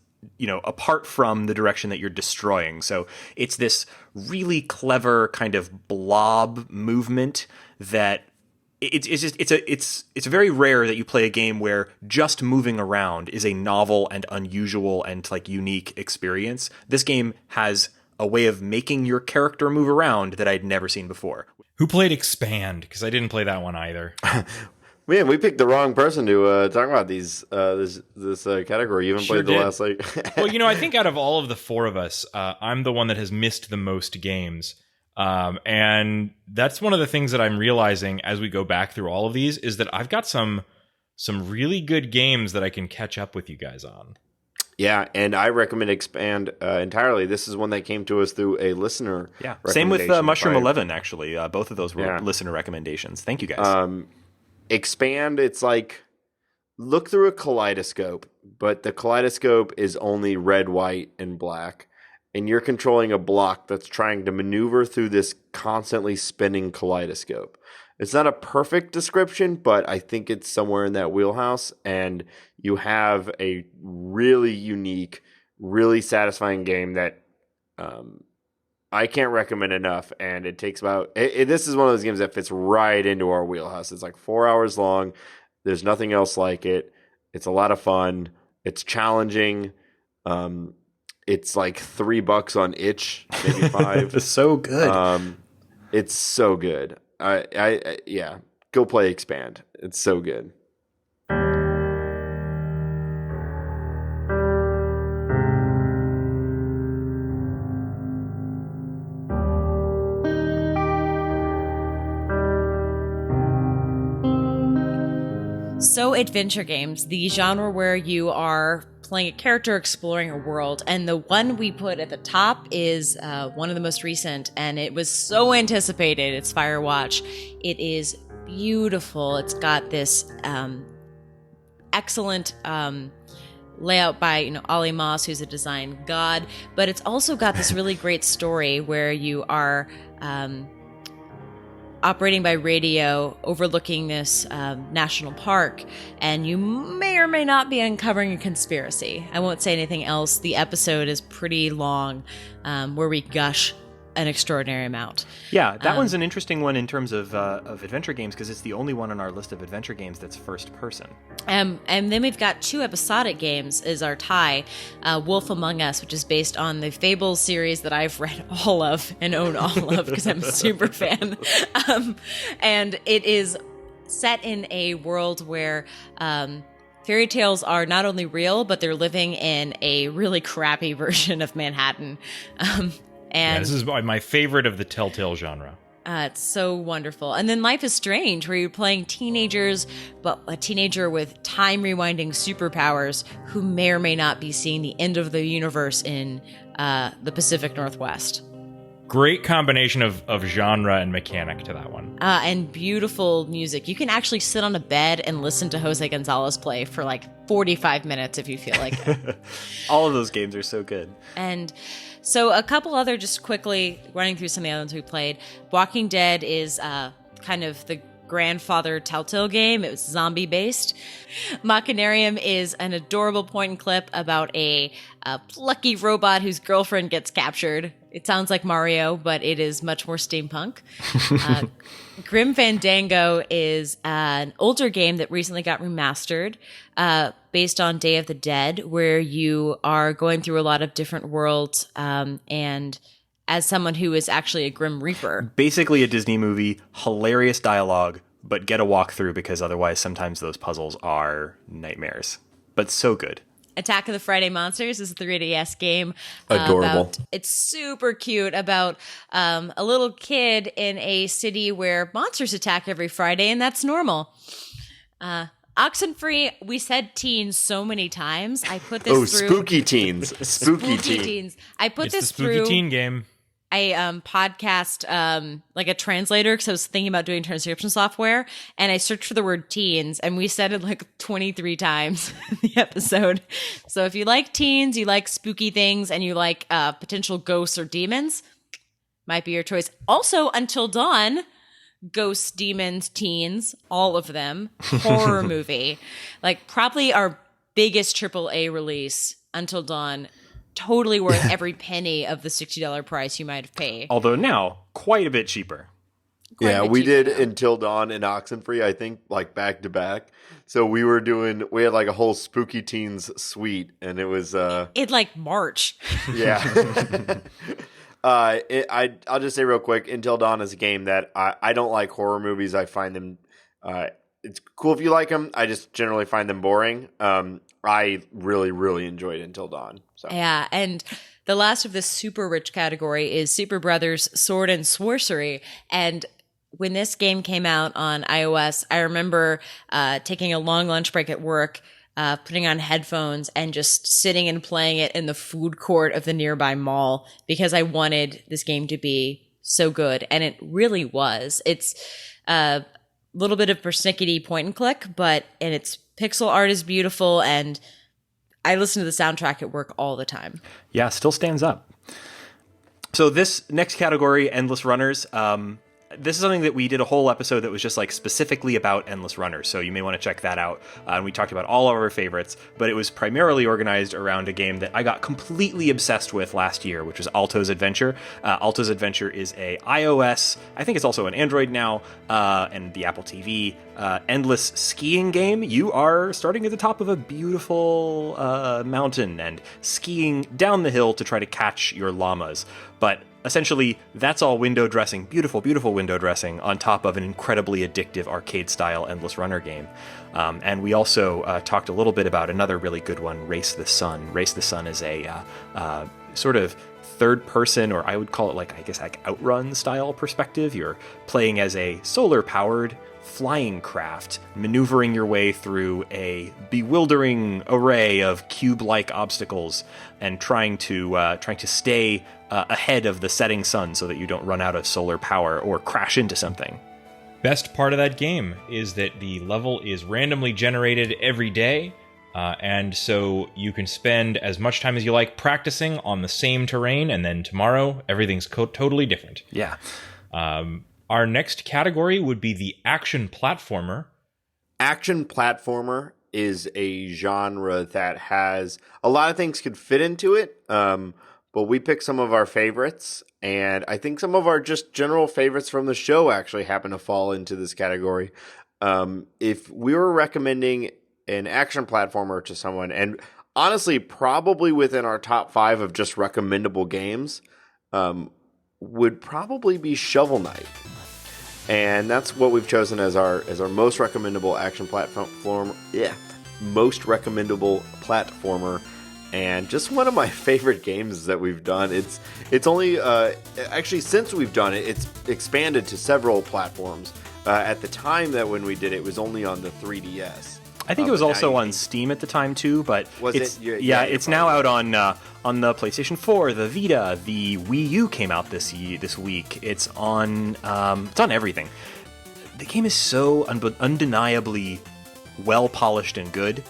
apart from the direction that you're destroying. So it's this really clever kind of blob movement that it's very rare that you play a game where just moving around is a novel and unusual and like unique experience. This game has a way of making your character move around that I'd never seen before. Who played Expand? Because I didn't play that one either. Man, we picked the wrong person to talk about this category. You haven't played the last Well, I think out of all of the four of us, I'm the one that has missed the most games. And that's one of the things that I'm realizing as we go back through all of these is that I've got some really good games that I can catch up with you guys on. Yeah, and I recommend Expand entirely. This is one that came to us through a listener. Yeah, same with Mushroom 11, actually. Both of those were listener recommendations. Thank you, guys. Expand, it's like look through a kaleidoscope, but the kaleidoscope is only red, white, and black. And you're controlling a block that's trying to maneuver through this constantly spinning kaleidoscope. It's not a perfect description, but I think it's somewhere in that wheelhouse. And you have a really unique, really satisfying game that I can't recommend enough. And it takes this is one of those games that fits right into our wheelhouse. It's like 4 hours long. There's nothing else like it. It's a lot of fun. It's challenging. It's like $3 on itch, maybe $5. It's so good. It's so good. Yeah, go play Expand. It's so good. So adventure games, the genre where you are playing a character exploring a world, and the one we put at the top is one of the most recent, and it was so anticipated. It's Firewatch. It is beautiful. It's got this excellent layout by Ollie Moss, who's a design god, but it's also got this really great story where you are operating by radio, overlooking this national park, and you may or may not be uncovering a conspiracy. I won't say anything else. The episode is pretty long, where we gush an extraordinary amount. Yeah, that one's an interesting one in terms of adventure games because it's the only one on our list of adventure games that's first person. And then we've got two episodic games is our tie. Wolf Among Us, which is based on the Fable series that I've read all of and own all of because I'm a super fan. And it is set in a world where fairy tales are not only real, but they're living in a really crappy version of Manhattan. And this is my favorite of the Telltale genre. It's so wonderful. And then Life is Strange, where you're playing teenagers, but a teenager with time rewinding superpowers who may or may not be seeing the end of the universe in the Pacific Northwest. Great combination of genre and mechanic to that one. And beautiful music. You can actually sit on a bed and listen to Jose Gonzalez play for like 45 minutes if you feel like it. All of those games are so good. And so a couple other, just quickly running through some of the others we played. Walking Dead is kind of the grandfather Telltale game. It was zombie based. Machinarium is an adorable point and clip about a plucky robot whose girlfriend gets captured. It sounds like Mario, but it is much more steampunk. Grim Fandango is an older game that recently got remastered based on Day of the Dead, where you are going through a lot of different worlds and as someone who is actually a Grim Reaper. Basically a Disney movie, hilarious dialogue, but get a walkthrough because otherwise sometimes those puzzles are nightmares. But so good. Attack of the Friday Monsters is a 3DS game. Adorable. It's super cute about a little kid in a city where monsters attack every Friday, and that's normal. Oxenfree, we said teens so many times. I put this through. Spooky teens. Spooky teens. I put It's this the spooky through. teen game. podcast like a translator because I was thinking about doing transcription software, and I searched for the word teens, and we said it like 23 times in the episode. So if you like teens, you like spooky things, and you like potential ghosts or demons, might be your choice. Also, Until Dawn, ghosts, demons, teens, all of them, horror movie, like probably our biggest AAA release, Until Dawn. Totally worth every penny of the $60 price you might have paid. Although now, quite a bit cheaper. Yeah, we did Until Dawn and Oxenfree, I think, like back to back. So we had like a whole Spooky Teens suite, and it was in like March. Yeah. I'll just say real quick, Until Dawn is a game that I don't like horror movies. I find them it's cool if you like them. I just generally find them boring. I really, really enjoyed Until Dawn. So. Yeah, and the last of this super rich category is Super Brothers Sword and Sorcery. And when this game came out on iOS, I remember taking a long lunch break at work, putting on headphones and just sitting and playing it in the food court of the nearby mall because I wanted this game to be so good. And it really was. It's a little bit of persnickety point and click, and its pixel art is beautiful, and I listen to the soundtrack at work all the time. Yeah, still stands up. So this next category, Endless Runners, this is something that we did a whole episode that was just like specifically about Endless Runners, so you may want to check that out. And we talked about all of our favorites, but it was primarily organized around a game that I got completely obsessed with last year, which was Alto's Adventure. Alto's Adventure is a iOS, I think it's also an Android now, and the Apple TV, endless skiing game. You are starting at the top of a beautiful mountain and skiing down the hill to try to catch your llamas. But essentially, that's all window dressing, beautiful, beautiful window dressing on top of an incredibly addictive arcade-style Endless Runner game. And we also talked a little bit about another really good one, Race the Sun. Race the Sun is a sort of third-person, or I would call it like Outrun-style perspective. You're playing as a solar-powered flying craft, maneuvering your way through a bewildering array of cube-like obstacles and trying to stay ahead of the setting sun so that you don't run out of solar power or crash into something. Best part of that game is that the level is randomly generated every day, and so you can spend as much time as you like practicing on the same terrain, and then tomorrow everything's totally different. Yeah. Our next category would be the action platformer. Action platformer is a genre that has a lot of things could fit into it, but we picked some of our favorites, and I think some of our just general favorites from the show actually happen to fall into this category. If we were recommending an action platformer to someone, and honestly, probably within our top 5 of just recommendable games, would probably be Shovel Knight. And that's what we've chosen as our most recommendable action platform. Yeah, most recommendable platformer, and just one of my favorite games that we've done. It's only actually since we've done it, it's expanded to several platforms. At the time that when we did it, it was only on the 3DS. I think it was also on Steam at the time too, but it's now out on the PlayStation 4, the Vita, the Wii U came out this week. It's on everything. The game is so undeniably well polished and good.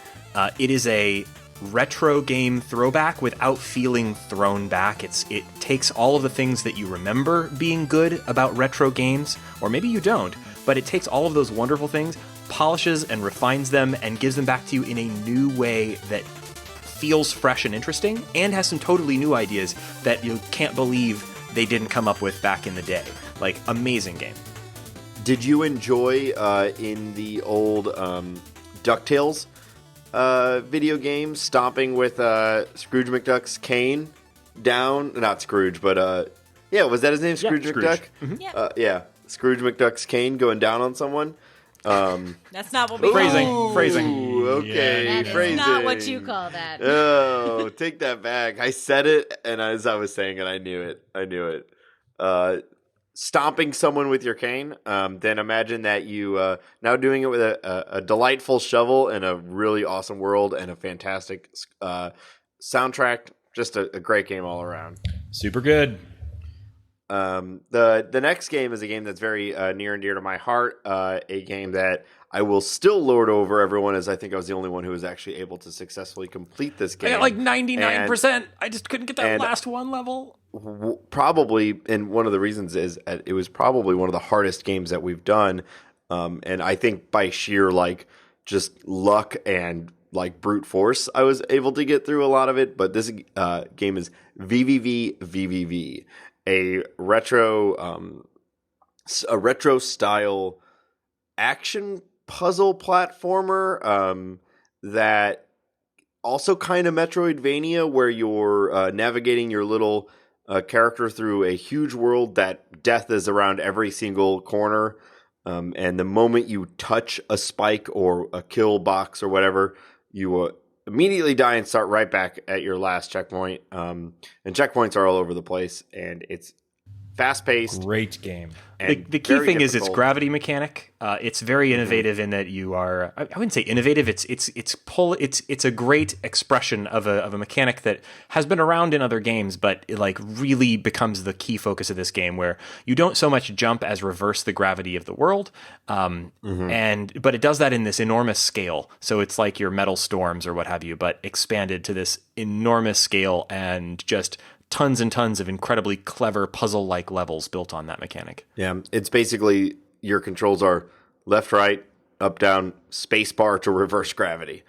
It is a retro game throwback without feeling thrown back. It takes all of the things that you remember being good about retro games, or maybe you don't, but it takes all of those wonderful things, polishes and refines them, and gives them back to you in a new way that feels fresh and interesting, and has some totally new ideas that you can't believe they didn't come up with back in the day. Like, amazing game. Did you enjoy in the old DuckTales video game stomping with Scrooge McDuck's cane down? Not Scrooge, but yeah, was that his name? Scrooge McDuck? Mm-hmm. Yeah, Scrooge McDuck's cane going down on someone. That's not what we Phrasing. Okay, That is phrasing. not what you call that. Oh, take that back. I said it, and as I was saying it, I knew it. Stomping someone with your cane, then imagine that you now doing it with a delightful shovel in a really awesome world and a fantastic soundtrack. Just a great game all around. Super good. The next game is a game that's very near and dear to my heart. A game that I will still lord over everyone, as I think I was the only one who was actually able to successfully complete this game. I got like 99%. I just couldn't get that last one level. Probably, and one of the reasons is it was probably one of the hardest games that we've done. And I think by sheer like just luck and like brute force, I was able to get through a lot of it. But this game is VVV, a retro style action puzzle platformer that also kind of Metroidvania, where you're navigating your little character through a huge world that death is around every single corner. And the moment you touch a spike or a kill box or whatever, you immediately die and start right back at your last checkpoint. And checkpoints are all over the place, and it's fast-paced. Great game. The key thing is its gravity mechanic. It's very innovative in that you are. I wouldn't say innovative. It's a great expression of a mechanic that has been around in other games, but it like really becomes the key focus of this game, where you don't so much jump as reverse the gravity of the world, but it does that in this enormous scale. So it's like your metal storms or what have you, but expanded to this enormous scale and just tons and tons of incredibly clever puzzle-like levels built on that mechanic. Yeah, it's basically your controls are left, right, up, down, space bar to reverse gravity.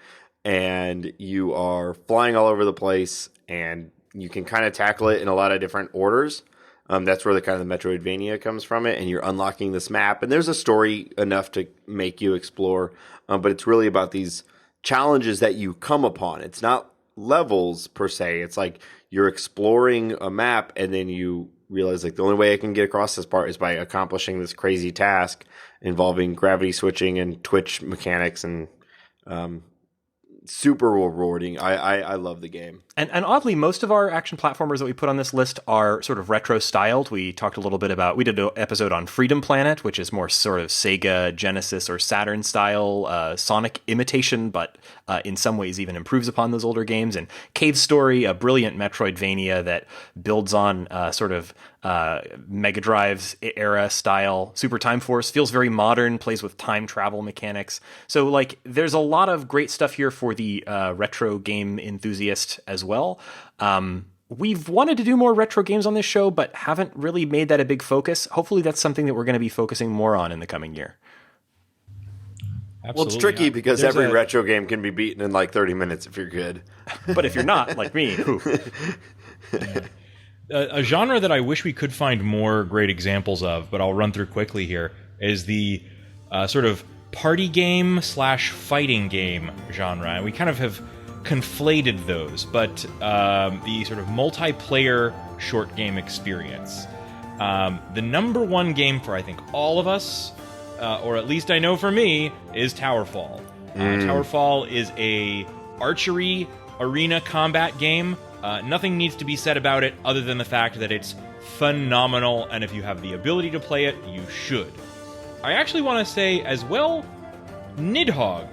And you are flying all over the place, and you can kind of tackle it in a lot of different orders. That's where the kind of the Metroidvania comes from it, and you're unlocking this map. And there's a story enough to make you explore, but it's really about these challenges that you come upon. It's not levels per se. It's like you're exploring a map, and then you realize like the only way I can get across this part is by accomplishing this crazy task involving gravity switching and twitch mechanics, and super rewarding. I love the game. And oddly, most of our action platformers that we put on this list are sort of retro styled. We talked a little bit about, we did an episode on Freedom Planet, which is more sort of Sega, Genesis, or Saturn style Sonic imitation, but in some ways even improves upon those older games. And Cave Story, a brilliant Metroidvania that builds on sort of Mega Drive's era style. Super Time Force feels very modern, plays with time travel mechanics. So like there's a lot of great stuff here for the retro game enthusiast as well. We've wanted to do more retro games on this show, but haven't really made that a big focus. Hopefully that's something that we're going to be focusing more on in the coming year. Absolutely. Well, it's tricky because every retro game can be beaten in like 30 minutes if you're good. But if you're not, like me, a genre that I wish we could find more great examples of, but I'll run through quickly here, is the sort of party game / fighting game genre. And we kind of have conflated those, but the sort of multiplayer short game experience. The number one game for, I think, all of us, or at least I know for me, is Towerfall. Towerfall is a archery arena combat game. Nothing needs to be said about it other than the fact that it's phenomenal, and if you have the ability to play it, you should. I actually want to say as well, Nidhogg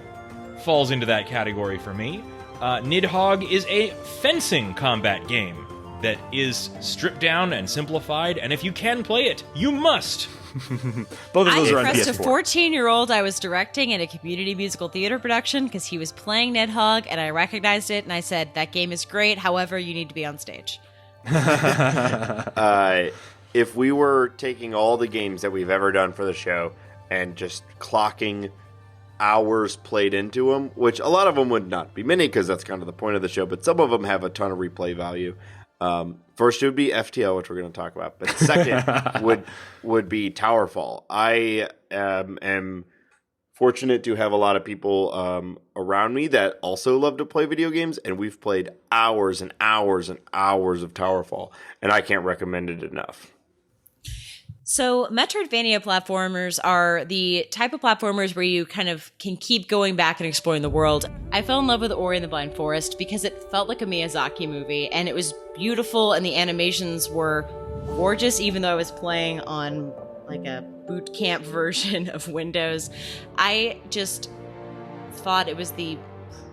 falls into that category for me. Nidhogg is a fencing combat game that is stripped down and simplified, and if you can play it, you must. Both of those are on I impressed a PS4. 14-year-old I was directing in a community musical theater production because he was playing Nidhogg, and I recognized it, and I said, that game is great, however, you need to be on stage. If we were taking all the games that we've ever done for the show and just clocking hours played into them, which a lot of them would not be many because that's kind of the point of the show, but some of them have a ton of replay value. First it would be FTL, which we're going to talk about, but second would be Towerfall. I am fortunate to have a lot of people around me that also love to play video games, and we've played hours and hours and hours of Towerfall, and I can't recommend it enough. So Metroidvania platformers are the type of platformers where you kind of can keep going back and exploring the world. I fell in love with Ori and the Blind Forest because it felt like a Miyazaki movie, and it was beautiful, and the animations were gorgeous, even though I was playing on like a boot camp version of Windows. I just thought it was the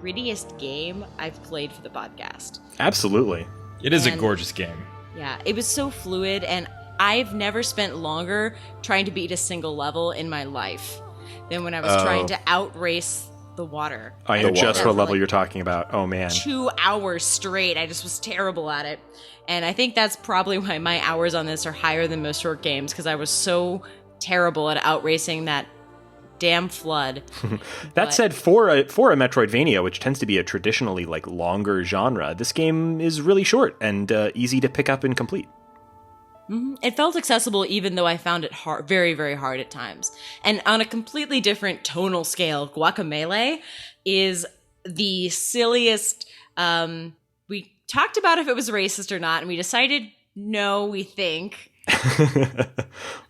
prettiest game I've played for the podcast. Absolutely. It is a gorgeous game. Yeah, it was so fluid, and I've never spent longer trying to beat a single level in my life than when I was trying to outrace the water. I know just water. what level you're talking about. Oh, man. 2 hours straight. I just was terrible at it. And I think that's probably why my hours on this are higher than most short games, because I was so terrible at outracing that damn flood. That said, for a Metroidvania, which tends to be a traditionally like longer genre, this game is really short and easy to pick up and complete. It felt accessible, even though I found it hard, very, very hard at times. And on a completely different tonal scale, Guacamelee is the silliest. We talked about if it was racist or not, and we decided no, we think.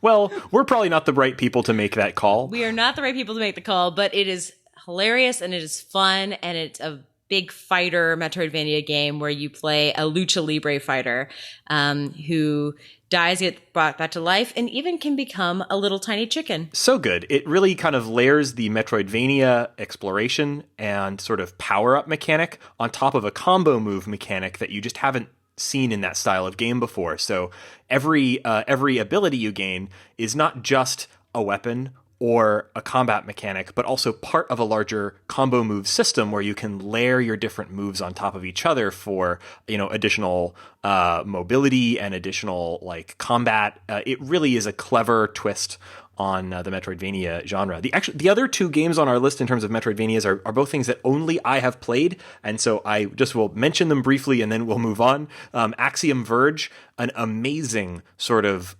Well, we're probably not the right people to make that call. We are not the right people to make the call, but it is hilarious and it is fun, and it's a big fighter Metroidvania game where you play a lucha libre fighter who dies, gets brought back to life, and even can become a little tiny chicken. So good. It really kind of layers the Metroidvania exploration and sort of power-up mechanic on top of a combo move mechanic that you just haven't seen in that style of game before. So every ability you gain is not just a weapon or a combat mechanic, but also part of a larger combo move system where you can layer your different moves on top of each other for, additional mobility and additional like combat. It really is a clever twist on the Metroidvania genre. The other 2 games on our list in terms of Metroidvanias are both things that only I have played, and so I just will mention them briefly and then we'll move on. Axiom Verge, an amazing sort of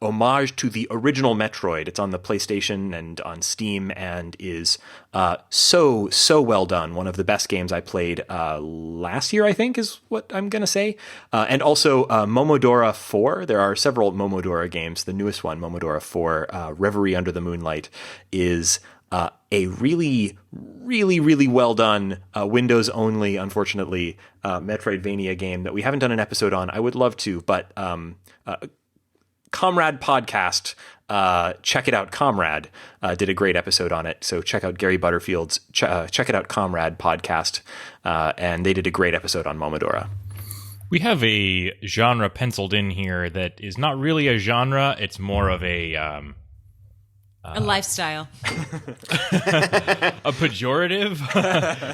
homage to the original Metroid. It's on the PlayStation and on Steam and is so well done. One of the best games I played last year, I think, is what I'm going to say. And also Momodora 4. There are several Momodora games. The newest one, Momodora 4, Reverie Under the Moonlight, is a really, really, really well done Windows only, unfortunately, Metroidvania game that we haven't done an episode on. I would love to, but Comrade Podcast, check it out. Comrade did a great episode on it. So check out Gary Butterfield's Check It Out Comrade podcast. And they did a great episode on Momodora. We have a genre penciled in here that is not really a genre. It's more of a lifestyle. A pejorative.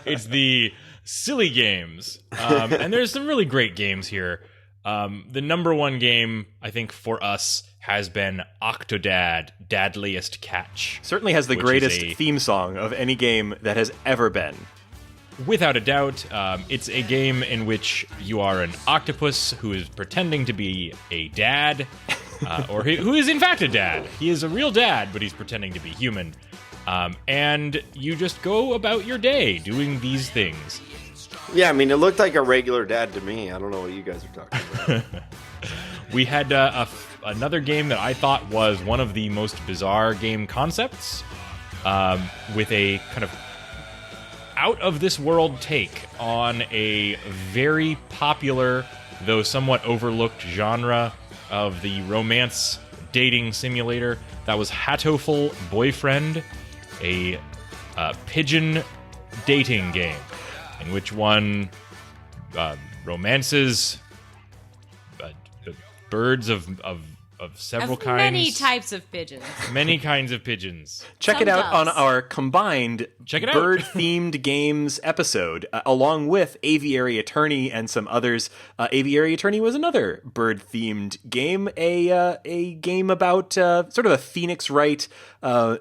It's the silly games. And there's some really great games here. The number one game, I think, for us has been Octodad, Dadliest Catch. Certainly has the greatest theme song of any game that has ever been. Without a doubt, it's a game in which you are an octopus who is pretending to be a dad, or who is in fact a dad. He is a real dad, but he's pretending to be human. And you just go about your day doing these things. Yeah, I mean, it looked like a regular dad to me. I don't know what you guys are talking about. We had another game that I thought was one of the most bizarre game concepts, with a kind of out-of-this-world take on a very popular, though somewhat overlooked genre of the romance dating simulator. That was Hatoful Boyfriend, a pigeon dating game in which one romances birds of several kinds. Many types of pigeons. Many kinds of pigeons. Check it out on our combined bird-themed games episode, along with Aviary Attorney and some others. Aviary Attorney was another bird-themed game, a game about sort of a Phoenix Wright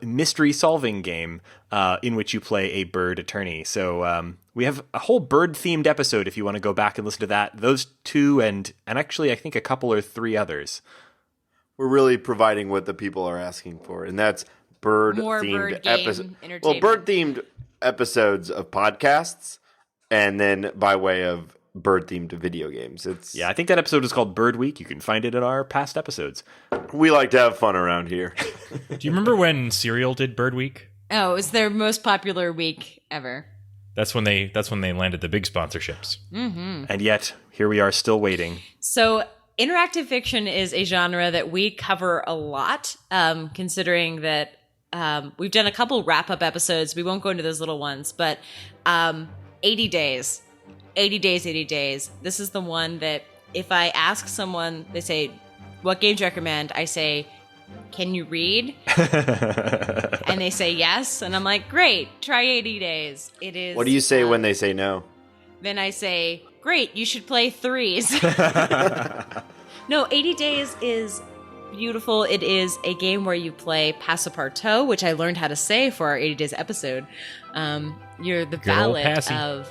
mystery-solving game in which you play a bird attorney. So we have a whole bird-themed episode if you want to go back and listen to that. Those 2 and actually I think a couple or 3 others. We're really providing what the people are asking for, and that's bird-themed episodes. Well, bird-themed episodes of podcasts, and then by way of bird-themed video games. I think that episode is called Bird Week. You can find it in our past episodes. We like to have fun around here. Do you remember when Serial did Bird Week? Oh, it was their most popular week ever. That's when they landed the big sponsorships. Mm-hmm. And yet, here we are still waiting. So interactive fiction is a genre that we cover a lot, considering that we've done a couple wrap-up episodes. We won't go into those little ones, but 80 days. 80 days, 80 days. This is the one that if I ask someone, they say, what game do you recommend? I say, can you read? And they say yes. And I'm like, great, try 80 Days. It is. What do you say when they say no? Then I say, great, you should play Threes. No, 80 Days is beautiful. It is a game where you play Passepartout, which I learned how to say for our 80 Days episode. You're the valet of...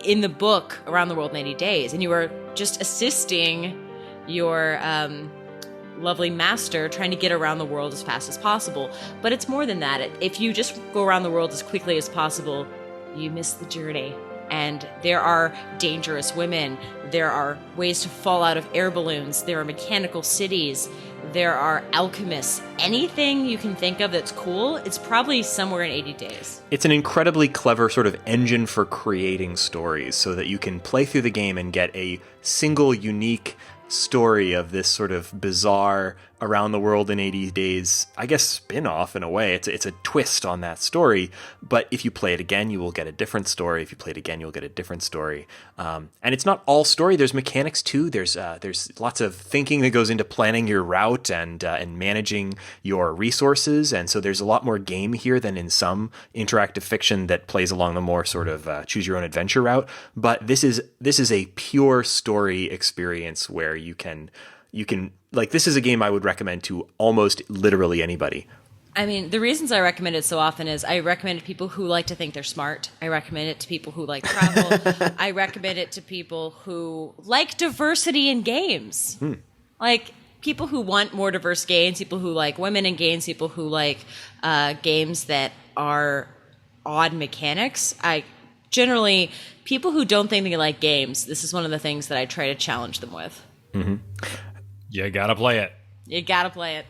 in the book Around the World in 80 Days, and you are just assisting your lovely master trying to get around the world as fast as possible. But it's more than that. If you just go around the world as quickly as possible, you miss the journey. And there are dangerous women. There are ways to fall out of air balloons. There are mechanical cities. There are alchemists. Anything you can think of that's cool, it's probably somewhere in 80 Days. It's an incredibly clever sort of engine for creating stories so that you can play through the game and get a single unique story of this sort of bizarre Around the World in 80 Days, I guess, spin-off in a way. It's a twist on that story, but if you play it again, you will get a different story. If you play it again, you'll get a different story. And it's not all story. There's mechanics too. There's lots of thinking that goes into planning your route and managing your resources, and so there's a lot more game here than in some interactive fiction that plays along the more sort of choose your own adventure route. But this is a pure story experience where you can like, this is a game I would recommend to almost literally anybody. I mean, the reasons I recommend it so often is I recommend it to people who like to think they're smart. I recommend it to people who like travel. I recommend it to people who like diversity in games. Like, people who want more diverse games, people who like women in games, people who like games that are odd mechanics. Generally, people who don't think they like games, this is one of the things that I try to challenge them with. Mm-hmm. You gotta play it. You gotta play it.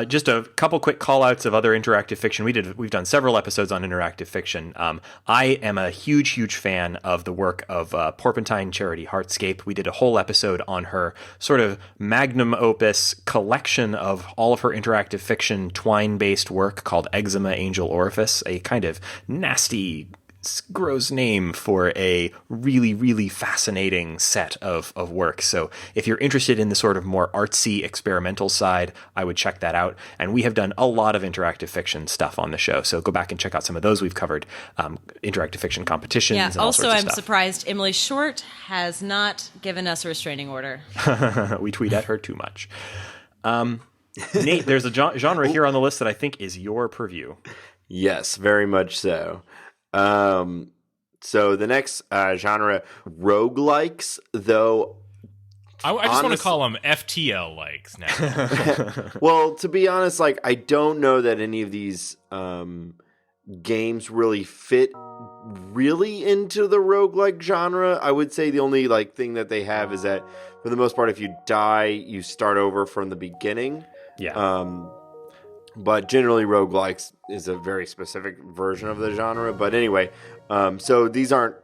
Just a couple quick call-outs of other interactive fiction. We've done several episodes on interactive fiction. I am a huge fan of the work of Porpentine Charity Heartscape. We did a whole episode on her sort of magnum opus collection of all of her interactive fiction twine-based work called Eczema Angel Orifice, a kind of nasty, gross name for a really fascinating set of work. So if you're interested in the sort of more artsy experimental side, I would check that out. And we have done a lot of interactive fiction stuff on the show, so go back and check out some of those. We've covered interactive fiction competitions. Yeah. And all also, sorts of I'm stuff. surprised Emily Short has not given us a restraining order. We tweet at her too much. Nate, there's a genre here on the list that I think is your purview. Yes, very much so. So the next genre, roguelikes, though. I just want to call them FTL likes now. Well, to be honest, like, I don't know that any of these games really fit really into the roguelike genre. I would say the only like thing that they have is that for the most part, if you die, you start over from the beginning. Yeah. But generally, roguelikes is a very specific version of the genre. But anyway, so these aren't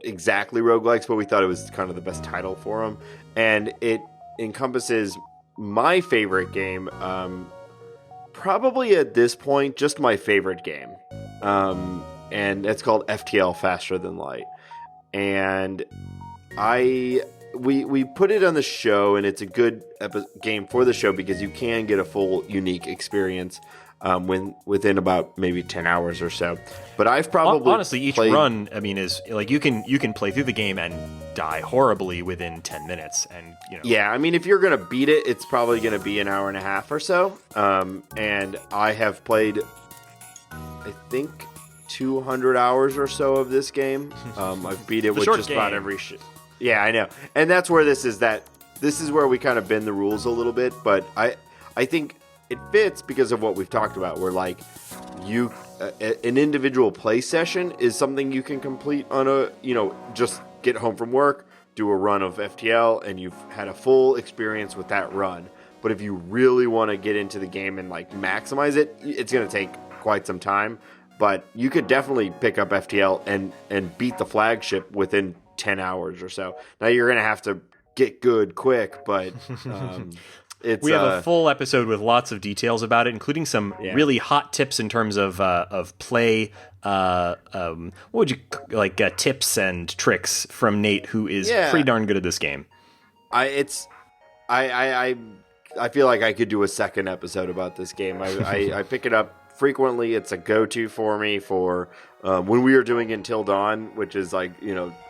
exactly roguelikes, but we thought it was kind of the best title for them. And it encompasses my favorite game, probably at this point, just my favorite game. And it's called FTL, Faster Than Light. And we put it on the show, and it's a good game for the show because you can get a full unique experience within about maybe 10 hours or so. But I've probably honestly each run, I mean, is like you can play through the game and die horribly within 10 minutes, and yeah, I mean, if you're gonna beat it, it's probably gonna be an hour and a half or so. And I have played, I think, 200 hours or so of this game. I've beat it with just about every yeah, I know. And that's where this is where we kind of bend the rules a little bit, but I think it fits because of what we've talked about, where like an individual play session is something you can complete on just get home from work, do a run of FTL, and you've had a full experience with that run. But if you really want to get into the game and like maximize it, it's going to take quite some time. But you could definitely pick up FTL and beat the flagship within 10 hours or so. Now you're going to have to get good quick, but we have a full episode with lots of details about it, including some really hot tips in terms of play. What would you like? Tips and tricks from Nate, who is pretty darn good at this game. I feel like I could do a second episode about this game. I pick it up frequently. It's a go-to for me for when we were doing Until Dawn, which is like,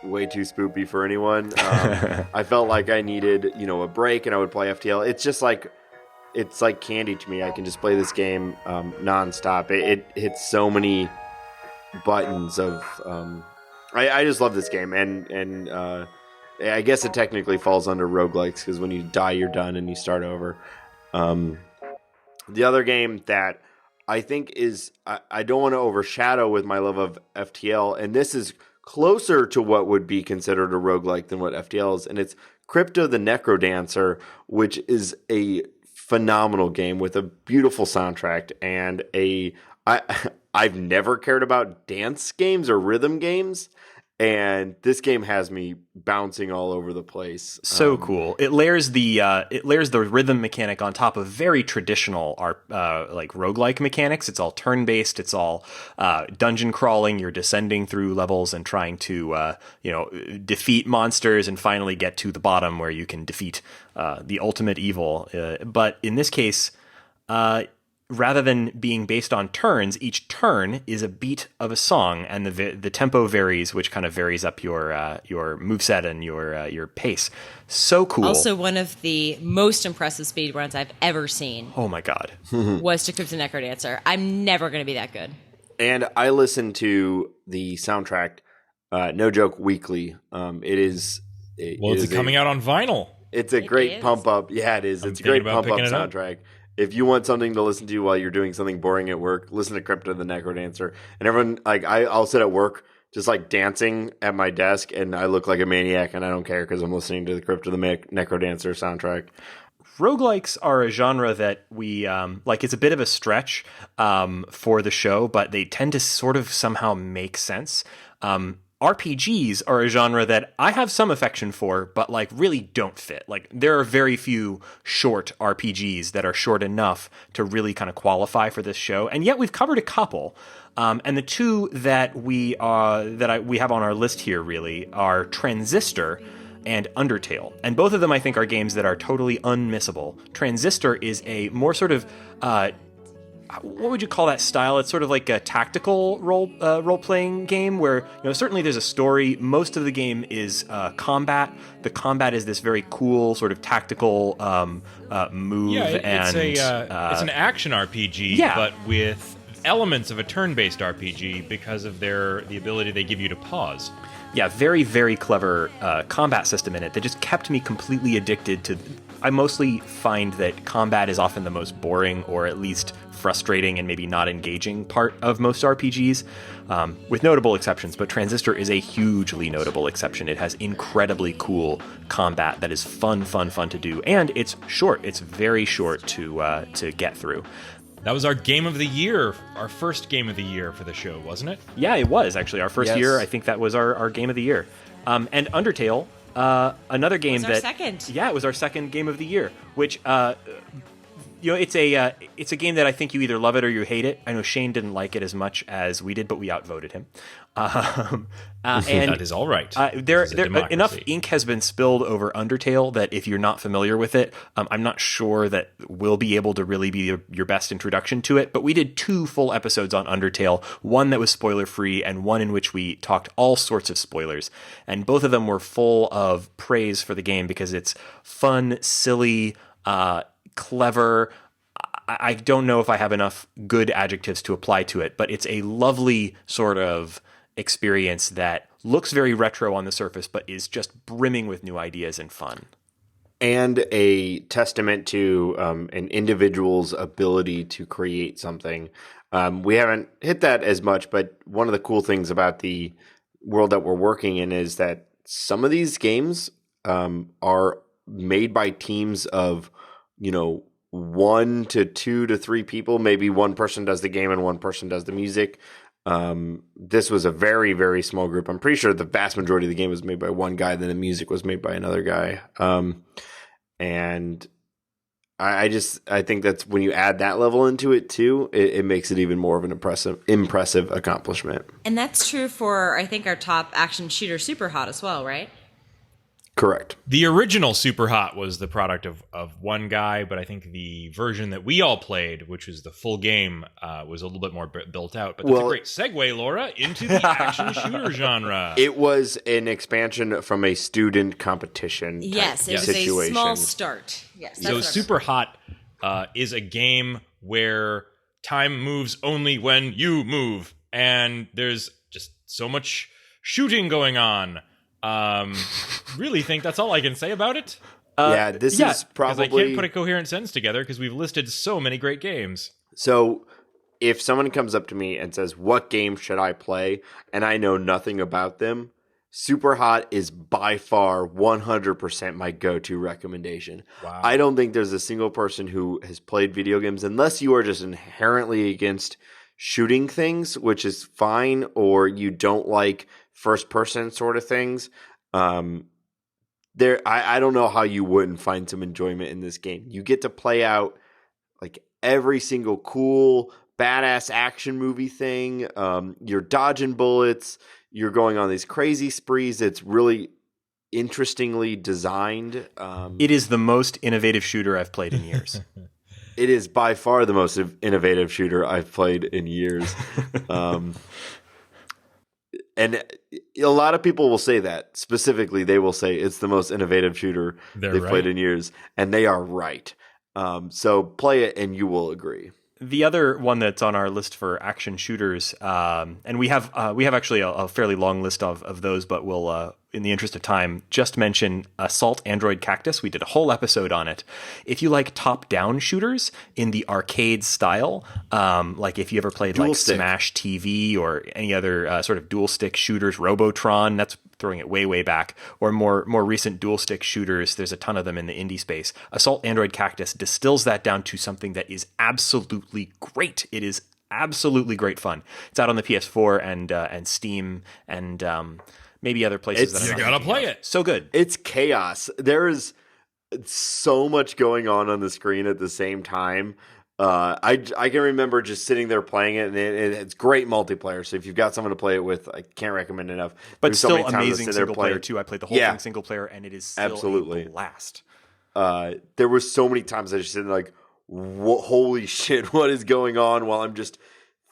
way too spoopy for anyone. I felt like I needed, a break, and I would play FTL. It's just like, it's like candy to me. I can just play this game nonstop. It hits so many buttons of. I just love this game, and I guess it technically falls under roguelikes because when you die, you're done and you start over. The other game that I think is I don't want to overshadow with my love of FTL, and this is closer to what would be considered a roguelike than what FTL is, and it's Crypto the Necrodancer, which is a phenomenal game with a beautiful soundtrack and I've never cared about dance games or rhythm games, and this game has me bouncing all over the place. So cool! It layers the rhythm mechanic on top of very traditional like roguelike mechanics. It's all turn based. It's all dungeon crawling. You're descending through levels and trying to defeat monsters and finally get to the bottom where you can defeat the ultimate evil. But in this case, rather than being based on turns, each turn is a beat of a song, and the tempo varies, which kind of varies up your moveset and your pace. So cool. Also, one of the most impressive speedruns I've ever seen. Oh my god, was to Crypto Necrodancer. I'm never going to be that good. And I listen to the soundtrack, no joke, weekly. Is it coming out on vinyl? It's a great pump up. Yeah, it is. It's a great pump up soundtrack. If you want something to listen to while you're doing something boring at work, listen to Crypto the Necrodancer. And everyone, like, I'll sit at work just like dancing at my desk, and I look like a maniac, and I don't care because I'm listening to the Crypto the Necrodancer soundtrack. Roguelikes are a genre that we like. It's a bit of a stretch for the show, but they tend to sort of somehow make sense. RPGs are a genre that I have some affection for, but like really don't fit. Like there are very few short RPGs that are short enough to really kind of qualify for this show, and yet we've covered a couple. And the two that we have on our list here really are Transistor and Undertale, and both of them I think are games that are totally unmissable. Transistor is a more sort of what would you call that style? It's sort of like a tactical role-playing game where, certainly there's a story. Most of the game is combat. The combat is this very cool sort of tactical move. Yeah, and it's an action RPG, but with elements of a turn-based RPG because of the ability they give you to pause. Yeah, very, very clever combat system in it that just kept me completely addicted to. I mostly find that combat is often the most boring or at least frustrating and maybe not engaging part of most RPGs, with notable exceptions, but Transistor is a hugely notable exception. It has incredibly cool combat that is fun to do, and it's short. It's very short to get through. That was our game of the year, our first game of the year for the show, wasn't it? Yeah, it was actually our first year. I think that was our game of the year. And Undertale, another game it was our second. Yeah, it was our second game of the year, which it's a game that I think you either love it or you hate it. I know Shane didn't like it as much as we did, but we outvoted him. And that is all right. Enough ink has been spilled over Undertale that if you're not familiar with it, I'm not sure that we'll be able to really be your best introduction to it. But we did 2 full episodes on Undertale, one that was spoiler free and one in which we talked all sorts of spoilers. And both of them were full of praise for the game because it's fun, silly, clever. I don't know if I have enough good adjectives to apply to it, but it's a lovely sort of experience that looks very retro on the surface, but is just brimming with new ideas and fun. And a testament to an individual's ability to create something. We haven't hit that as much, but one of the cool things about the world that we're working in is that some of these games are made by teams of, 1 to 2 to 3 people. Maybe one person does the game and one person does the music. This was a very, very small group. I'm pretty sure the vast majority of the game was made by one guy, then the music was made by another guy. And I think that's when you add that level into it too, it makes it even more of an impressive accomplishment. And that's true for, I think, our top action shooter Superhot as well, right? Correct. The original Super Hot was the product of one guy, but I think the version that we all played, which was the full game, was a little bit more built out. But that's a great segue, Laura, into the action shooter genre. It was an expansion from a student competition Yes, it was situation. a small start. Yes. So Super Hot is a game where time moves only when you move, and there's just so much shooting going on. Really think that's all I can say about it. This is probably... Because I can't put a coherent sentence together because we've listed so many great games. So if someone comes up to me and says, what game should I play? And I know nothing about them, Super Hot is by far 100% my go-to recommendation. Wow. I don't think there's a single person who has played video games, unless you are just inherently against shooting things, which is fine, or you don't like first-person sort of things. I don't know how you wouldn't find some enjoyment in this game. You get to play out like every single cool, badass action movie thing. You're dodging bullets. You're going on these crazy sprees. It's really interestingly designed. It is the most innovative shooter I've played in years. It is by far the most innovative shooter I've played in years. And a lot of people will say that. Specifically, they will say it's the most innovative shooter they've played in years. And they are right. So play it and you will agree. The other one that's on our list for action shooters, and we have actually a fairly long list of those, but we'll, in the interest of time, just mention Assault Android Cactus. We did a whole episode on it. If you like top-down shooters in the arcade style, like if you ever played Dual like stick. Smash TV or any other sort of dual-stick shooters, Robotron, that's throwing it way back, or more recent dual-stick shooters, there's a ton of them in the indie space. Assault Android Cactus distills that down to something that is absolutely great. It is absolutely great fun. It's out on the PS4 and Steam and maybe other places. That I'm You not gotta thinking play of. it. So good. It's chaos. There is so much going on the screen at the same time. I can remember just sitting there playing it, and it's great multiplayer. So if you've got someone to play it with, I can't recommend enough. But There's so still many times I amazing sit there single player playing- too. I played the whole thing single player, and it is still Absolutely. a blast. There were so many times I just sitting like, holy shit, what is going on? While I'm just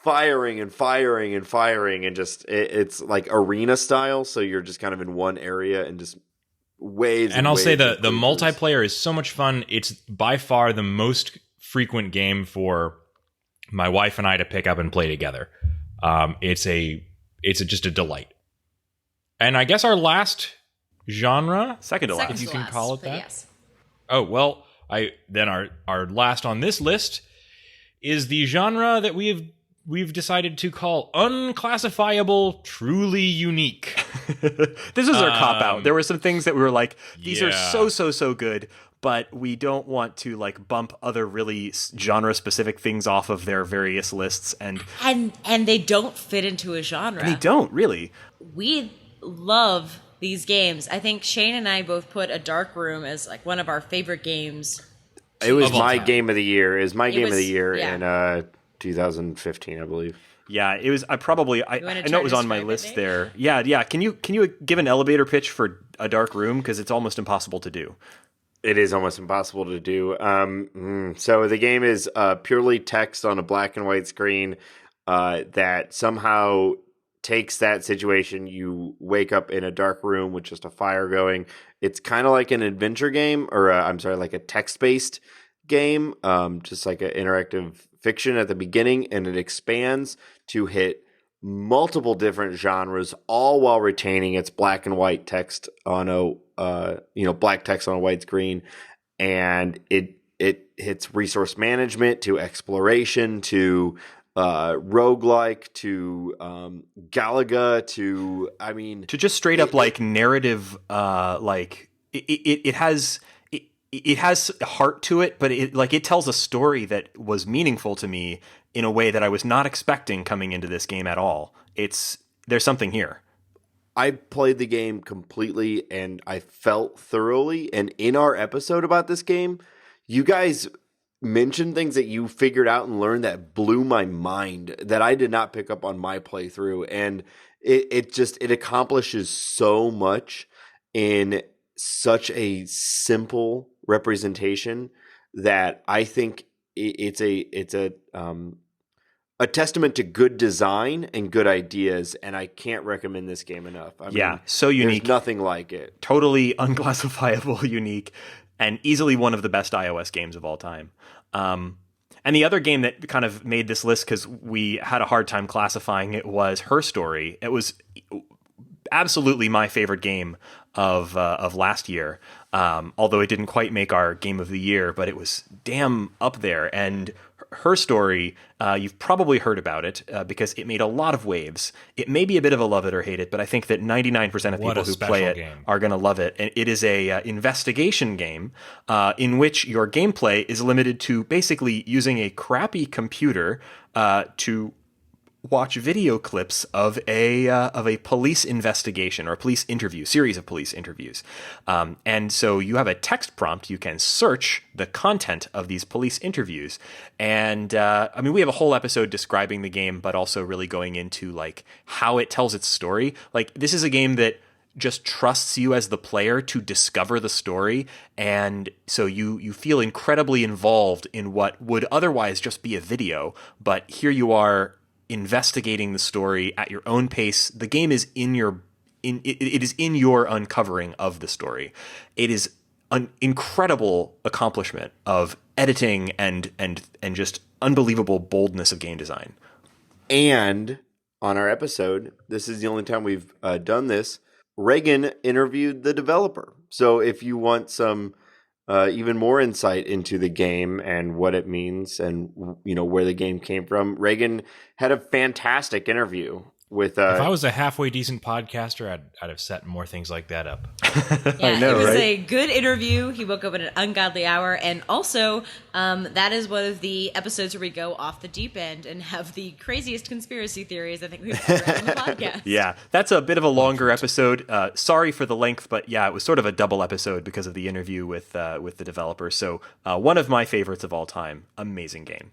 firing and firing and firing, and just it's like arena style. So you're just kind of in one area and just waves. And I'll say waves the of creatures. multiplayer is so much fun. It's by far the most frequent game for my wife and I to pick up and play together. It's just a delight. And I guess our last genre, Second to Second last. you to can last, call it but that? Yes. oh well, our last on this list is the genre that we've decided to call unclassifiable, truly unique. This is our cop out. There were some things that we were like, these are Yeah. so good, but we don't want to like bump other really genre specific things off of their various lists, and And they don't fit into a genre. they don't really. We love these games. I think Shane and I both put A Dark Room as like one of our favorite games. It was Of all my time. game of the year. It was my game of was- the year yeah. in 2015, I believe. Yeah, it was. I wanna know try it was to on my describe it, list Nate? there. Yeah. Can you give an elevator pitch for A Dark Room, because it's almost impossible to do. It is almost impossible to do. So the game is purely text on a black and white screen that somehow takes that situation. You wake up in a dark room with just a fire going. It's kind of like an adventure game, or like a text-based game, just like an interactive fiction at the beginning, and it expands to hit multiple different genres, all while retaining its black and white text on a black text on a white screen, and it hits resource management to exploration to roguelike to Galaga to To just straight up like narrative, like it has. It has heart to it, but it tells a story that was meaningful to me in a way that I was not expecting coming into this game at all. There's something here. I played the game completely and I felt thoroughly. And in our episode about this game, you guys mentioned things that you figured out and learned that blew my mind that I did not pick up on my playthrough. And it accomplishes so much in such a simple representation that I think it's a testament to good design and good ideas, and I can't recommend this game enough. I mean, so unique. There's nothing like it. Totally unclassifiable, unique, and easily one of the best iOS games of all time. And the other game that kind of made this list because we had a hard time classifying it was Her Story. It was absolutely my favorite game of last year. Although it didn't quite make our game of the year, but it was damn up there. And Her Story, you've probably heard about it because it made a lot of waves. It may be a bit of a love it or hate it, but I think that 99% of people who play it are going to love it. And it is a investigation game in which your gameplay is limited to basically using a crappy computer to watch video clips of a police investigation or a police interview, series of police interviews. And so you have a text prompt. You can search the content of these police interviews. And I mean, we have a whole episode describing the game, but also really going into like how it tells its story. Like this is a game that just trusts you as the player to discover the story. And so you feel incredibly involved in what would otherwise just be a video. But here you are investigating the story at your own pace. The game is it is in your uncovering of the story. It is an incredible accomplishment of editing and just unbelievable boldness of game design. And on our episode, this is the only time we've done this, Reagan interviewed the developer. So if you want some even more insight into the game and what it means and, you know, where the game came from, Reagan had a fantastic interview with... if I was a halfway decent podcaster, I'd have set more things like that up. Yeah, I know, it was right? a good interview. He woke up at an ungodly hour. And also, that is one of the episodes where we go off the deep end and have the craziest conspiracy theories I think we've ever read on the podcast. Yeah, that's a bit of a longer episode. Sorry for the length, but yeah, it was sort of a double episode because of the interview with the developer. So one of my favorites of all time. Amazing game.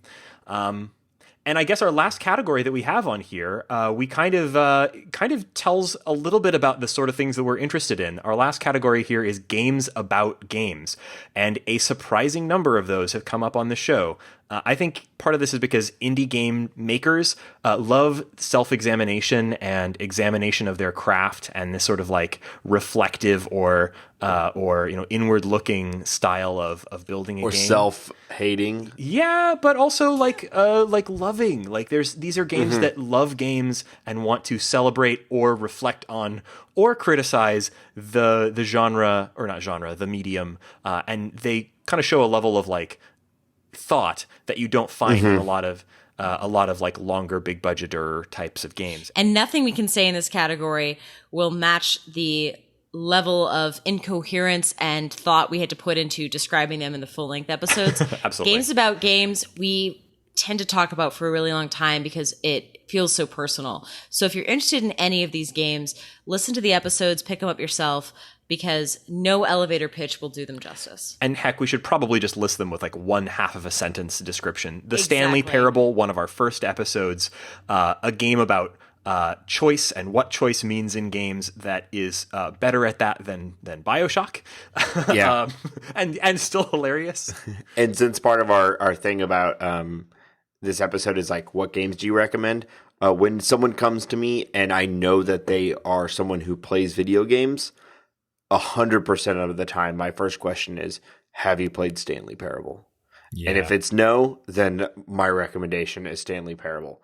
And I guess our last category that we have on here, we kind of tells a little bit about the sort of things that we're interested in. Our last category here is games about games, and a surprising number of those have come up on the show. I think part of this is because indie game makers love self-examination and examination of their craft and this sort of like reflective or inward-looking style of building a game. Or self-hating. Yeah, but also like loving. Like these are games that love games and want to celebrate or reflect on or criticize the genre, or not genre, the medium, and they kind of show a level of like thought that you don't find in a lot of like longer big budgeter types of games. And nothing we can say in this category will match the level of incoherence and thought we had to put into describing them in the full-length episodes. Absolutely. Games about games, we tend to talk about for a really long time because it feels so personal. So if you're interested in any of these games, listen to the episodes, pick them up yourself, because no elevator pitch will do them justice. And heck, we should probably just list them with like one half of a sentence description. The Exactly. Stanley Parable, one of our first episodes, a game about choice and what choice means in games that is better at that than BioShock. Yeah. And still hilarious. And since part of our thing about this episode is like, what games do you recommend? When someone comes to me and I know that they are someone who plays video games, 100% of the time, my first question is, have you played Stanley Parable? Yeah. And if it's no, then my recommendation is Stanley Parable.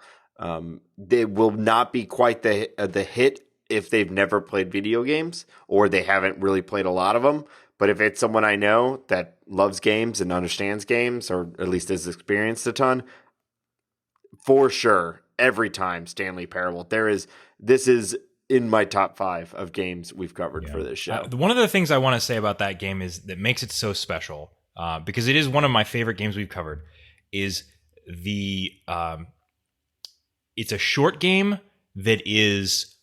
They will not be quite the hit if they've never played video games or they haven't really played a lot of them. But if it's someone I know that loves games and understands games, or at least has experienced a ton, for sure, every time Stanley Parable. This is in my top 5 of games we've covered for this show. One of the things I want to say about that game is that makes it so special, because it is one of my favorite games we've covered, is it's a short game that is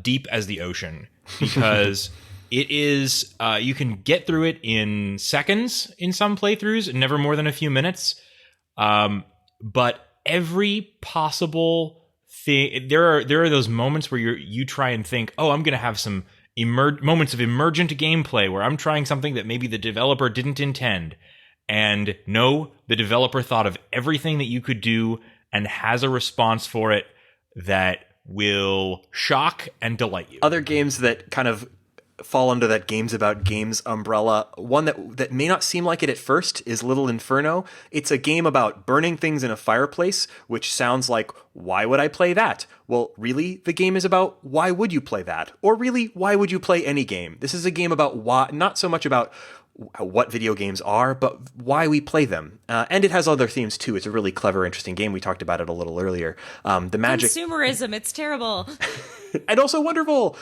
deep as the ocean, because it is you can get through it in seconds in some playthroughs, never more than a few minutes. But every possible thing, there are those moments where you try and think, oh, I'm going to have some moments of emergent gameplay where I'm trying something that maybe the developer didn't intend. And no, the developer thought of everything that you could do and has a response for it that will shock and delight you. Other games that kind of fall under that games about games umbrella, one that may not seem like it at first is Little Inferno. It's a game about burning things in a fireplace, which sounds like, why would I play that? Well, really, the game is about why would you play that? Or really, why would you play any game? This is a game about why, not so much about what video games are, but why we play them. And it has other themes too. It's a really clever, interesting game. We talked about it a little earlier. The magic Consumerism, it's terrible. and also wonderful.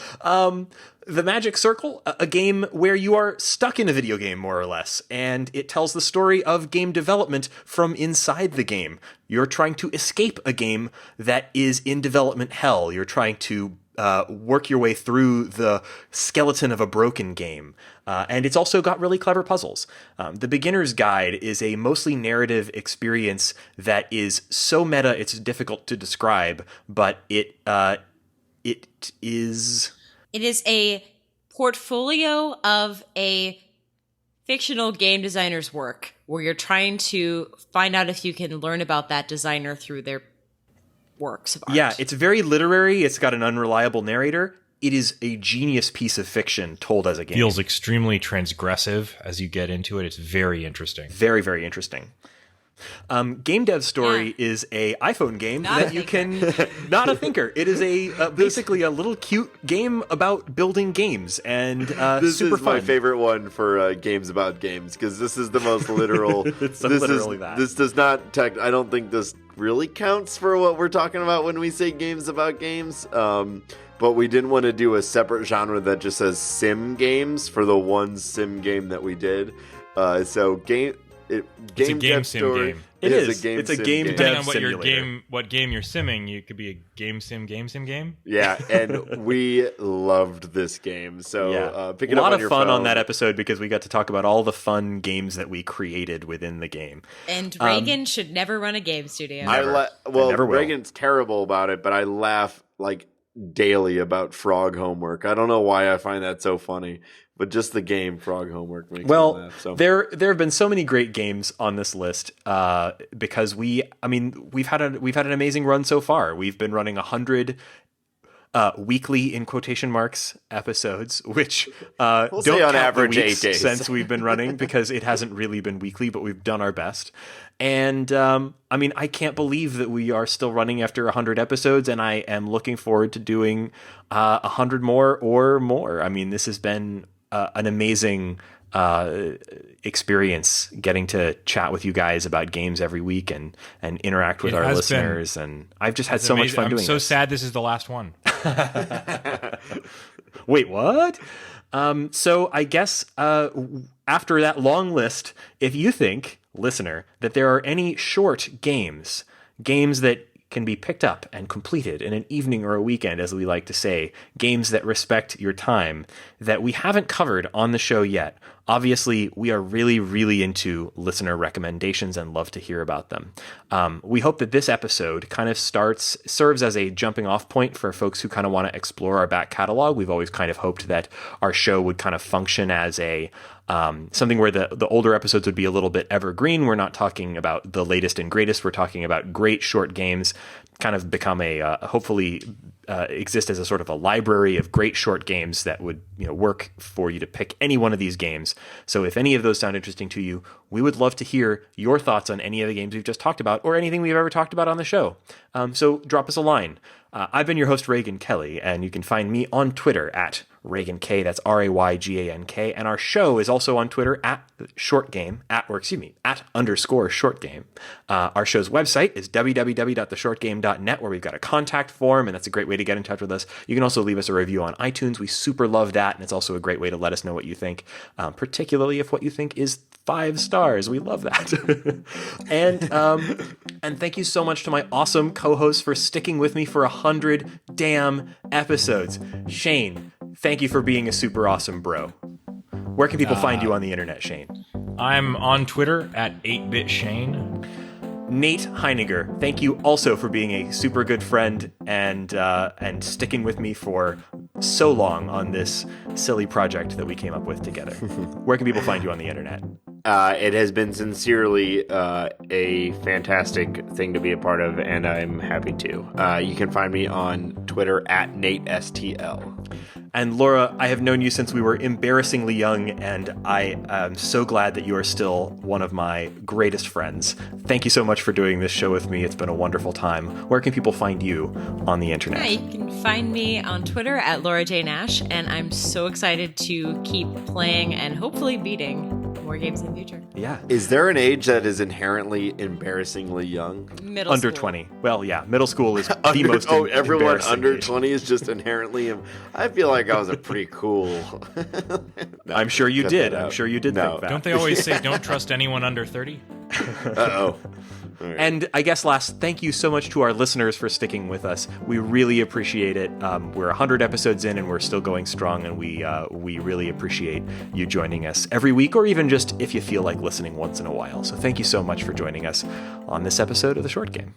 The Magic Circle, a game where you are stuck in a video game, more or less, and it tells the story of game development from inside the game. You're trying to escape a game that is in development hell. You're trying to work your way through the skeleton of a broken game. And it's also got really clever puzzles. The Beginner's Guide is a mostly narrative experience that is so meta it's difficult to describe, but it is... It is a portfolio of a fictional game designer's work where you're trying to find out if you can learn about that designer through their works of art. Yeah, it's very literary. It's got an unreliable narrator. It is a genius piece of fiction told as a game. Feels extremely transgressive as you get into it. It's very interesting. Very, very interesting. Game Dev Story is a iPhone game that you can... Not a thinker. It is a basically a little cute game about building games, and this super is fun. my favorite one for games about games, because this is the most literal. It's so literally that. This does not I don't think this really counts for what we're talking about when we say games about games. But we didn't want to do a separate genre that just says sim games for the one sim game that we did. So game game dev sim story game. It is. A game It's a sim game Depending dev on what simulator. what game you're simming, you could be a game sim game. Yeah, and we loved this game. So pick it a up lot on of your fun phone. on that episode because we got to talk about all the fun games that we created within the game. And Reagan should never run a game studio. I Well, never will. Reagan's terrible about it, but I laugh like daily about Frog Homework. I don't know why I find that so funny, but just the game Frog Homework makes me laugh. So. there have been so many great games on this list because we've had an amazing run so far. We've been running 100 weekly in quotation marks episodes, which don't say on count average the weeks 8 days. since we've been running because it hasn't really been weekly, but we've done our best. And I can't believe that we are still running after 100 episodes, and I am looking forward to doing 100 more or more. I mean, this has been an amazing experience getting to chat with you guys about games every week and interact with our listeners. And I've just had so much fun doing I'm so this. sad this is the last one. Wait, what? So I guess after that long list, if you think, listener, that there are any short games that can be picked up and completed in an evening or a weekend, as we like to say, games that respect your time, that we haven't covered on the show yet. Obviously, we are really, really into listener recommendations and love to hear about them. We hope that this episode kind of serves as a jumping off point for folks who kind of want to explore our back catalog. We've always kind of hoped that our show would kind of function as a something where the older episodes would be a little bit evergreen. We're not talking about the latest and greatest. We're talking about great short games, kind of become hopefully exist as a sort of a library of great short games that would work for you to pick any one of these games. So if any of those sound interesting to you, we would love to hear your thoughts on any of the games we've just talked about or anything we've ever talked about on the show. So drop us a line. I've been your host, Reagan Kelly, and you can find me on Twitter at Reagan K. That's RAYGANK. And our show is also on Twitter at @_shortgame. Our show's website is www.theshortgame.net, where we've got a contact form, and that's a great way to get in touch with us. You can also leave us a review on iTunes. We super love that, and it's also a great way to let us know what you think, particularly if what you think is 5 stars. We love that. And thank you so much to my awesome co-hosts for sticking with me for 100 damn episodes. Shane, thank you for being a super awesome bro. Where can people find you on the internet, Shane? I'm on Twitter at 8bitshane. Nate Heiniger, thank you also for being a super good friend and sticking with me for so long on this silly project that we came up with together. Where can people find you on the internet? It has been sincerely a fantastic thing to be a part of, and I'm happy to. You can find me on Twitter at NateSTL. And Laura, I have known you since we were embarrassingly young, and I am so glad that you are still one of my greatest friends. Thank you so much for doing this show with me. It's been a wonderful time. Where can people find you on the internet? Yeah, you can find me on Twitter at Laura J. Nash, and I'm so excited to keep playing and hopefully beating more games in the future. Yeah. Is there an age that is inherently embarrassing young? Middle Under school. 20. Well, yeah, middle school is the most everyone embarrassing under age. 20 is just inherently. I feel like I was a pretty cool. No, I'm sure you cut did. that I'm out. sure you did No. think that. Don't they always say don't trust anyone under 30? Uh-oh. All right. And I guess last, thank you so much to our listeners for sticking with us. We really appreciate it. We're 100 episodes in and we're still going strong, and we really appreciate you joining us every week, or even just if you feel like listening once in a while. So thank you so much for joining us on this episode of The Short Game.